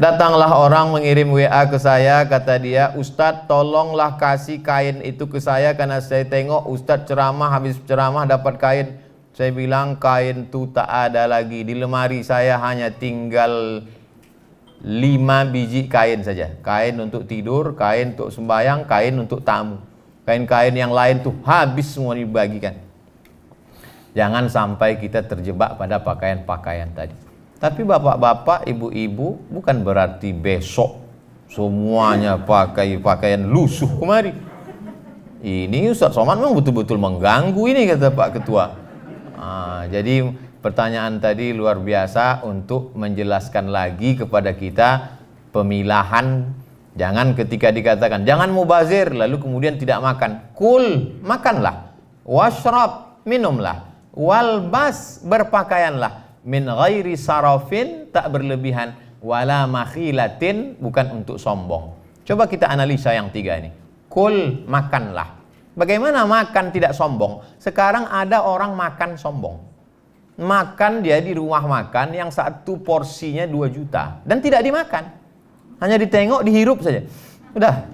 Datanglah orang mengirim WA ke saya, kata dia, "Ustadz tolonglah kasih kain itu ke saya karena saya tengok Ustadz ceramah, habis ceramah dapat kain." Saya bilang kain itu tak ada lagi, di lemari saya hanya tinggal 5 biji kain saja. Kain untuk tidur, kain untuk sembahyang, kain untuk tamu. Kain-kain yang lain tuh habis semua dibagikan. Jangan sampai kita terjebak pada pakaian-pakaian tadi. Tapi bapak-bapak, ibu-ibu, bukan berarti besok semuanya pakai pakaian lusuh kemari. Ini Ustadz Somad memang betul-betul mengganggu ini, kata Pak Ketua. Jadi pertanyaan tadi luar biasa untuk menjelaskan lagi kepada kita pemilahan. Jangan ketika dikatakan jangan mubazir lalu kemudian tidak makan. Kul, makanlah. Washrab, minumlah. Walbas, berpakaianlah. Min ghairi sarafin, tak berlebihan. Wala makhilatin, bukan untuk sombong. Coba kita analisa yang 3 ini. Kul, makanlah. Bagaimana makan tidak sombong? Sekarang ada orang makan sombong. Makan dia di rumah makan yang 1 porsinya 2 juta dan tidak dimakan. Hanya ditengok, dihirup saja. Udah.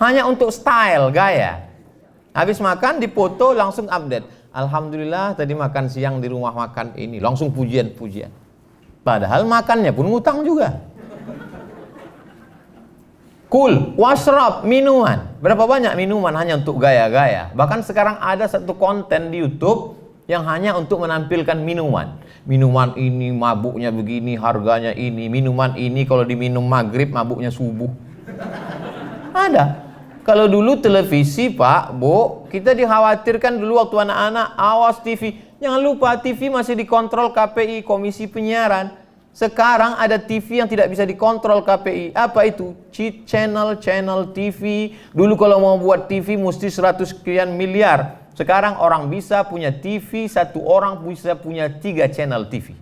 Hanya untuk style, gaya. Habis makan dipoto langsung update. Alhamdulillah tadi makan siang di rumah makan ini, langsung pujian-pujian. Padahal makannya pun ngutang juga. Kul, washrab, minuman. Berapa banyak minuman hanya untuk gaya-gaya. Bahkan sekarang ada satu konten di YouTube yang hanya untuk menampilkan minuman. Minuman ini mabuknya begini, harganya ini. Minuman ini kalau diminum maghrib mabuknya subuh. Ada. Kalau dulu televisi Pak, Bu, kita dikhawatirkan dulu waktu anak-anak, awas TV. Jangan lupa TV masih dikontrol KPI, Komisi Penyiaran. Sekarang ada TV yang tidak bisa dikontrol KPI. Apa itu? Cheat channel TV. Dulu kalau mau buat TV mesti 100 sekian miliar. Sekarang orang bisa punya TV, 1 orang bisa punya 3 channel TV.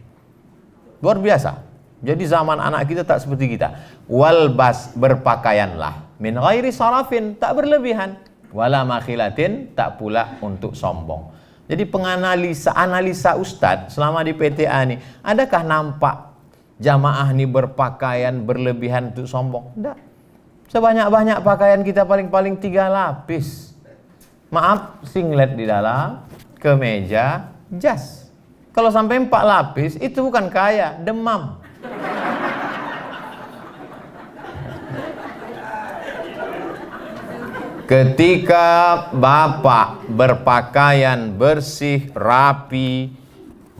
Luar biasa. Jadi zaman anak kita tak seperti kita. Walbas, berpakaianlah. Min ghairi sarafin, tak berlebihan. Wala makhilatin, tak pula untuk sombong. Jadi analisa Ustadz selama di PTA ini, adakah nampak jamaah ini berpakaian berlebihan untuk sombong? Tidak. Sebanyak-banyak pakaian kita paling-paling 3 lapis. Maaf, singlet di dalam, kemeja, jas. Kalau sampai 4 lapis, itu bukan kaya, demam. Ketika Bapak berpakaian bersih, rapi,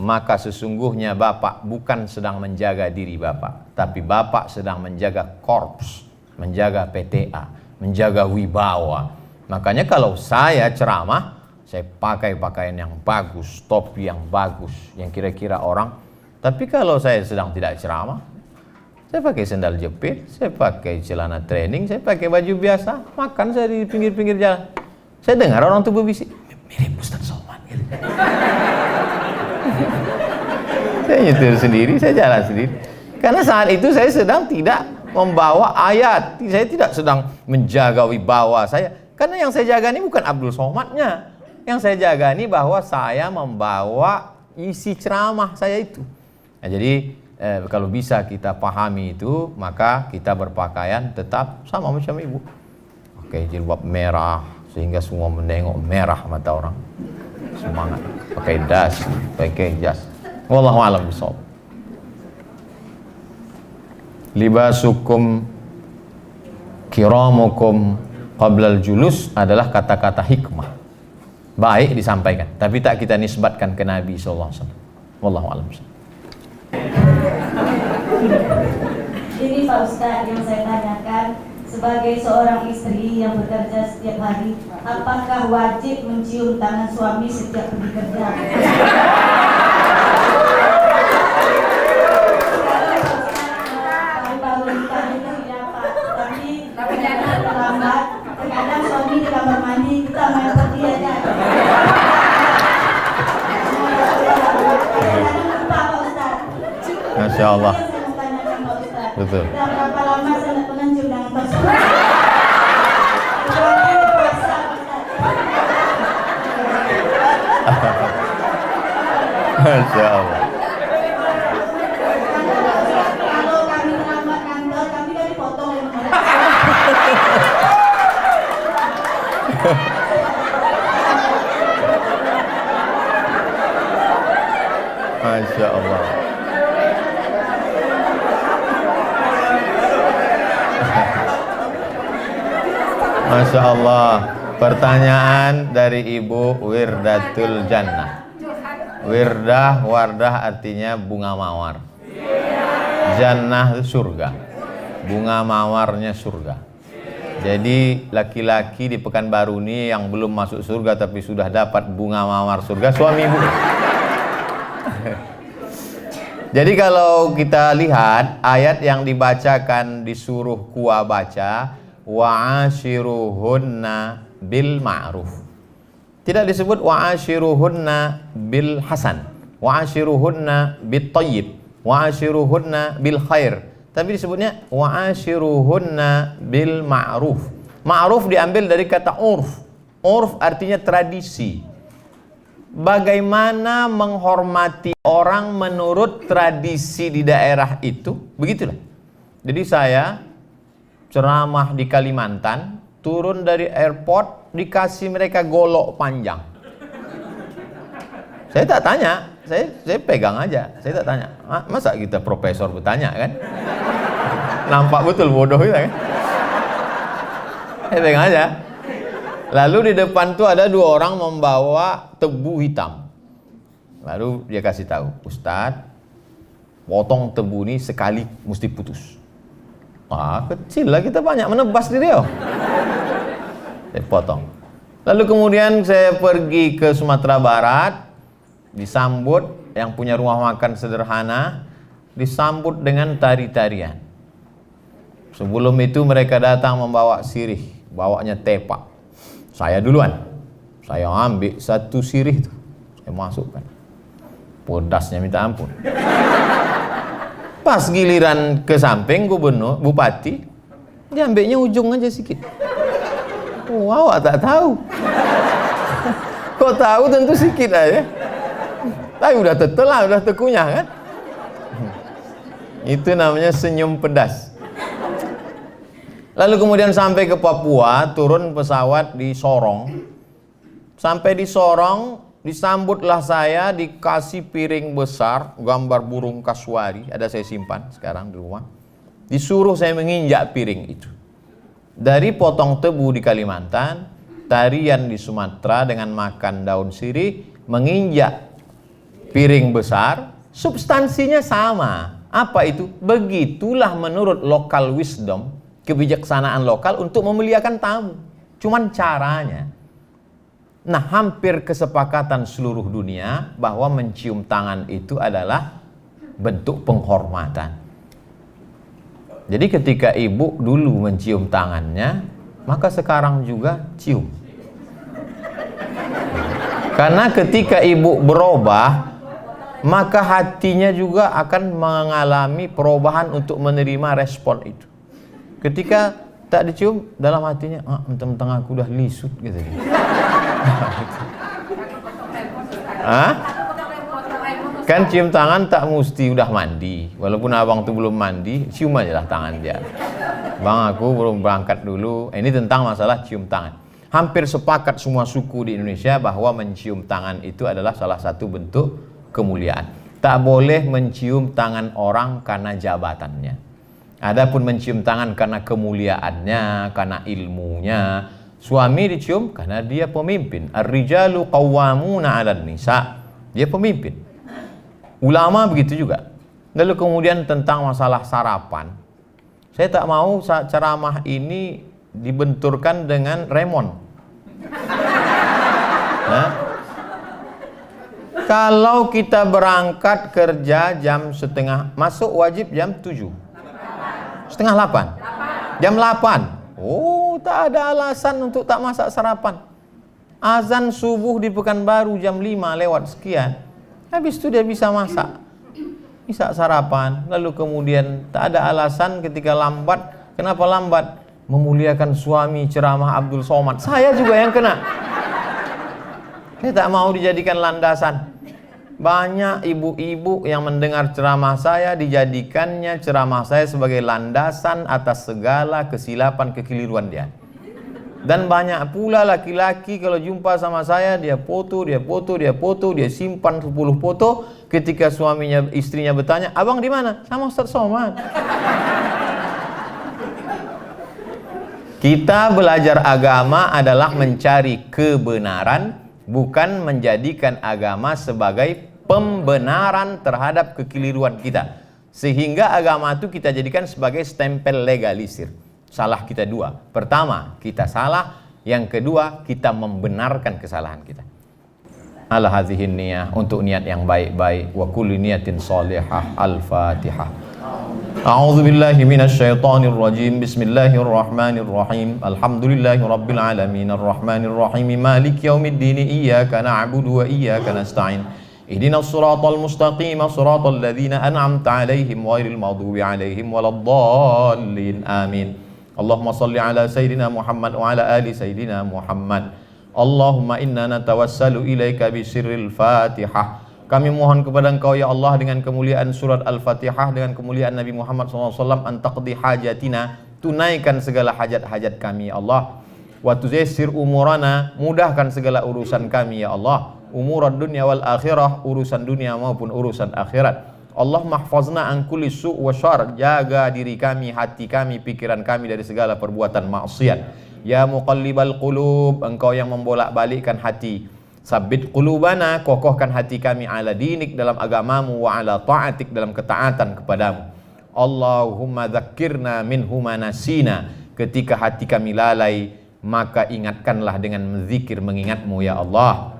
maka sesungguhnya Bapak bukan sedang menjaga diri Bapak, tapi Bapak sedang menjaga korps, menjaga PTA, menjaga wibawa. Makanya kalau saya ceramah, saya pakai pakaian yang bagus, topi yang bagus, yang kira-kira orang. Tapi kalau saya sedang tidak ceramah, saya pakai sandal jepit, saya pakai celana training, saya pakai baju biasa, makan saya di pinggir-pinggir jalan. Saya dengar orang tuh berbisik, mirip Ustaz Somad gitu. Saya nyetir sendiri, saya jalan sendiri. Karena saat itu saya sedang tidak membawa ayat, saya tidak sedang menjaga wibawa saya. Karena yang saya jaga ini bukan Abdul Somadnya. Yang saya jaga ini bahwa saya membawa isi ceramah saya itu. Nah, jadi kalau bisa kita pahami itu, maka kita berpakaian tetap sama macam ibu. Oke, jilbab merah sehingga semua menengok merah mata orang. Semangat. Pakai das, pakai jas. Wallahu a'lam bishawab. Libasukum kiramukum qablal julus adalah kata-kata hikmah. Baik disampaikan, tapi tak kita nisbatkan ke Nabi sallallahu alaihi wasallam. Wallahu a'lam bishawab. Ini Pak Ustadz yang saya tanyakan, sebagai seorang istri yang bekerja setiap hari, apakah wajib mencium tangan suami setiap pergi kerja? Baru-baru nikah itu ya Pak, tapi ternyata terlambat. Terkadang suami di kamar mandi, kita main pergi aja. Masya Allah. Betul. Berapa lama saya pernah cium tangan tersebut? Masya Allah. Kalau kami terlambat kantor, kami kan dipotong ya. Masya Allah. Masya Allah. Pertanyaan dari Ibu Wirdatul Jannah. Wirdah, wardah artinya bunga mawar. Jannah itu surga. Bunga mawarnya surga. Jadi laki-laki di Pekanbaru ini yang belum masuk surga tapi sudah dapat bunga mawar surga, suami ibu. Jadi kalau kita lihat ayat yang dibacakan disuruh kuah baca, wa'ashiruhunna bil ma'ruf. Tidak disebut wa'ashiruhunna bil hasan, wa'ashiruhunna bit tayyib, wa'ashiruhunna bil khair. Tapi disebutnya wa'ashiruhunna bil ma'ruf. Ma'ruf diambil dari kata urf. Urf artinya tradisi. Bagaimana menghormati orang menurut tradisi di daerah itu, begitulah. Jadi saya ceramah di Kalimantan, turun dari airport dikasih mereka golok panjang. Saya tak tanya, saya pegang aja, saya tak tanya. Masa kita profesor bertanya kan? Nampak betul bodoh kita kan? Saya pegang aja. Lalu di depan tuh ada dua orang membawa tebu hitam. Lalu dia kasih tahu, Ustadz, potong tebu ini sekali mesti putus. Kecil lah, kita banyak menebas di Riau. Saya potong. Lalu kemudian saya pergi ke Sumatera Barat, disambut yang punya rumah makan sederhana, disambut dengan tari-tarian. Sebelum itu mereka datang membawa sirih, bawanya tepak. Saya duluan, saya ambil satu sirih itu, saya masukkan. Pedasnya minta ampun. Pas giliran ke samping gubernur, bupati, dia ambilnya ujung aja sedikit. Wow, tak tahu. Kok tahu tentu sedikit aja. Tapi udah tetelah, udah tekunyah kan. Itu namanya senyum pedas. Lalu kemudian sampai ke Papua, turun pesawat di Sorong. Sampai di Sorong, disambutlah saya, dikasih piring besar, gambar burung kasuari, ada saya simpan sekarang di rumah. Disuruh saya menginjak piring itu. Dari potong tebu di Kalimantan, tarian di Sumatera dengan makan daun sirih, menginjak piring besar, substansinya sama. Apa itu? Begitulah menurut local wisdom, kebijaksanaan lokal untuk memuliakan tamu. Cuman caranya. Nah, hampir kesepakatan seluruh dunia bahwa mencium tangan itu adalah bentuk penghormatan. Jadi ketika ibu dulu mencium tangannya, maka sekarang juga cium. Karena ketika ibu berubah, maka hatinya juga akan mengalami perubahan untuk menerima respon itu. Ketika tak dicium, dalam hatinya, mentang-mentang aku udah lisut gitu. Kan cium tangan tak mesti udah mandi. Walaupun abang tuh belum mandi, cium aja lah tangan dia. Bang, aku belum berangkat dulu. Ini tentang masalah cium tangan. Hampir sepakat semua suku di Indonesia bahwa mencium tangan itu adalah salah satu bentuk kemuliaan. Tak boleh mencium tangan orang karena jabatannya. Adapun mencium tangan karena kemuliaannya, karena ilmunya. Suami dicium karena dia pemimpin. Ar-rijalu qawwamuna 'alan nisa. Dia pemimpin. Ulama begitu juga. Lalu kemudian tentang masalah sarapan. Saya tak mau ceramah ini dibenturkan dengan remon. Nah, kalau kita berangkat kerja jam setengah, masuk wajib jam 7. Setengah 8. Jam 8. Oh, tak ada alasan untuk tak masak sarapan. Azan subuh di Pekanbaru jam 5 lewat sekian. Habis itu dia bisa masak, bisa sarapan. Lalu kemudian tak ada alasan ketika lambat. Kenapa lambat? Memuliakan suami, ceramah Abdul Somad. Saya juga yang kena. Saya tak mau dijadikan landasan. Banyak ibu-ibu yang mendengar ceramah saya, dijadikannya ceramah saya sebagai landasan atas segala kesilapan kekeliruan dia. Dan banyak pula laki-laki kalau jumpa sama saya, dia foto, dia simpan 10 foto. Ketika suaminya, istrinya bertanya, abang di mana? Sama Ustaz Somad. Kita belajar agama adalah mencari kebenaran, bukan menjadikan agama sebagai pembenaran terhadap kekeliruan kita. Sehingga agama itu kita jadikan sebagai stempel legalisir. Salah kita dua. Pertama, kita salah. Yang kedua, kita membenarkan kesalahan kita. Ala hadhihin niyah, untuk niat yang baik-baik. Wa kulli niyatin salihah. Al-Fatihah. A'udzu billahi minasy syaithanir rajim. Bismillahirrahmanirrahim. Alhamdulillahi rabbil alamin arrahmanir rahim maliki yaumiddin iyyaka na'budu wa iyyaka nasta'in. Ihdinas siratal mustaqim siratal ladzina an'amta 'alaihim ghairil maghdubi 'alaihim waladdallin. Amin. Allahumma salli ala Sayyidina Muhammad wa ala ali Sayyidina Muhammad. Allahumma inna natawassalu ilaika bisirril Fatihah. Kami mohon kepada Engkau ya Allah dengan kemuliaan surat Al-Fatihah, dengan kemuliaan Nabi Muhammad SAW, antaqdi hajatina, tunaikan segala hajat-hajat kami ya Allah. Wa tuzassir umurana, mudahkan segala urusan kami ya Allah. Umurad dunya wal akhirah, urusan dunia maupun urusan akhirat. Allah mahfazna an kulli su' wa syar, jaga diri kami, hati kami, pikiran kami dari segala perbuatan maksiat. Ya muqallibal qulub, Engkau yang membolak-balikkan hati. Sabbit qulubana, kokohkan hati kami ala dinik, dalam agamamu, wa ala ta'atik, dalam ketaatan kepadamu. Allahumma dzakkirna minhu ma nasina, ketika hati kami lalai, maka ingatkanlah dengan menzikir mengingatmu ya Allah.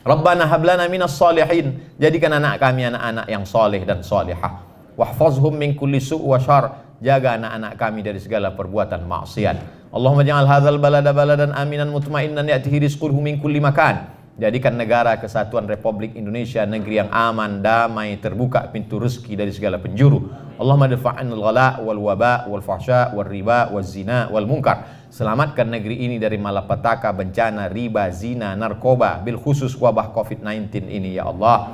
Rabbana hablana minas salihin, jadikan anak kami anak-anak yang soleh dan solehah. Wahfazhum min kulli su' wa syar, jaga anak-anak kami dari segala perbuatan maksiat. Allahumma ja'al hadzal balada baladan aminan mutmainnan ya'tihi rizquhu min kulli makan. Jadikan negara kesatuan Republik Indonesia negeri yang aman, damai, terbuka pintu rezeki dari segala penjuru. Allahumma dafa'anil ghala wal waba wal fahsya wal riba wal zina wal munkar. Selamatkan negeri ini dari malapetaka, bencana, riba, zina, narkoba, bil khusus wabah COVID-19 ini ya Allah.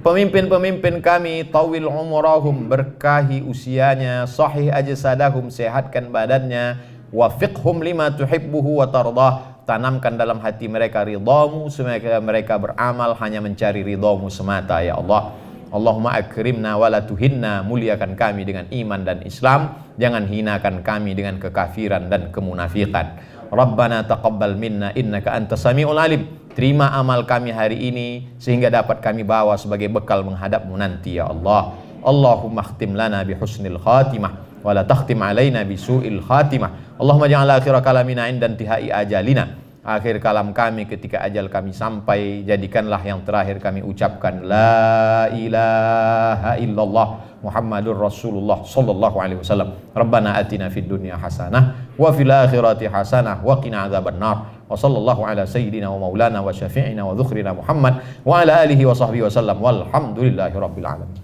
Pemimpin-pemimpin kami, tawil umurahum, berkahi usianya, sahih ajsadahum, sehatkan badannya, wafiqhum lima tuhibbuhu wa tardah, tanamkan dalam hati mereka ridhamu, sehingga mereka beramal hanya mencari ridhamu semata ya Allah. Allahumma akrimna wa la tuhinna, muliakan kami dengan iman dan Islam, jangan hinakan kami dengan kekafiran dan kemunafikan. Rabbana taqabbal minna innaka antas samiul alim. Terima amal kami hari ini sehingga dapat kami bawa sebagai bekal menghadapmu nanti ya Allah. Allahumma khtim lana bi husnil khatimah wa la takhtim alaina bi su'il khatimah. Allahumma ja'al akhira kalamina inda intihai ajalina. Akhir kalam kami ketika ajal kami sampai, jadikanlah yang terakhir kami ucapkan la ilaha illallah Muhammadur Rasulullah sallallahu alaihi wasallam. Rabbana atina fid dunya hasanah wa fil akhirati hasanah wa qina adzabannar. Wa sallallahu ala sayyidina wa maulana wa syafi'ina wa dzukhrina Muhammad wa ala alihi wa sahbihi wasallam. Walhamdulillahi rabbil alamin.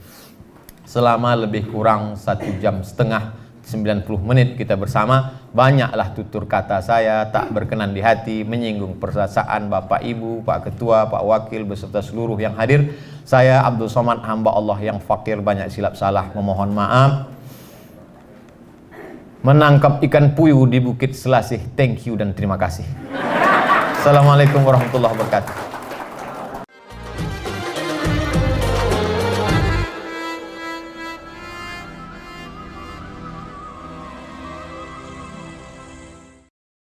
Selama lebih kurang 1 jam setengah 90 menit kita bersama, banyaklah tutur kata saya tak berkenan di hati, menyinggung perasaan Bapak Ibu, Pak Ketua, Pak Wakil beserta seluruh yang hadir. Saya Abdul Somad, hamba Allah yang fakir, banyak silap salah, memohon maaf. Menangkap ikan puyuh di Bukit Selasih, thank you dan terima kasih. Assalamualaikum warahmatullahi wabarakatuh.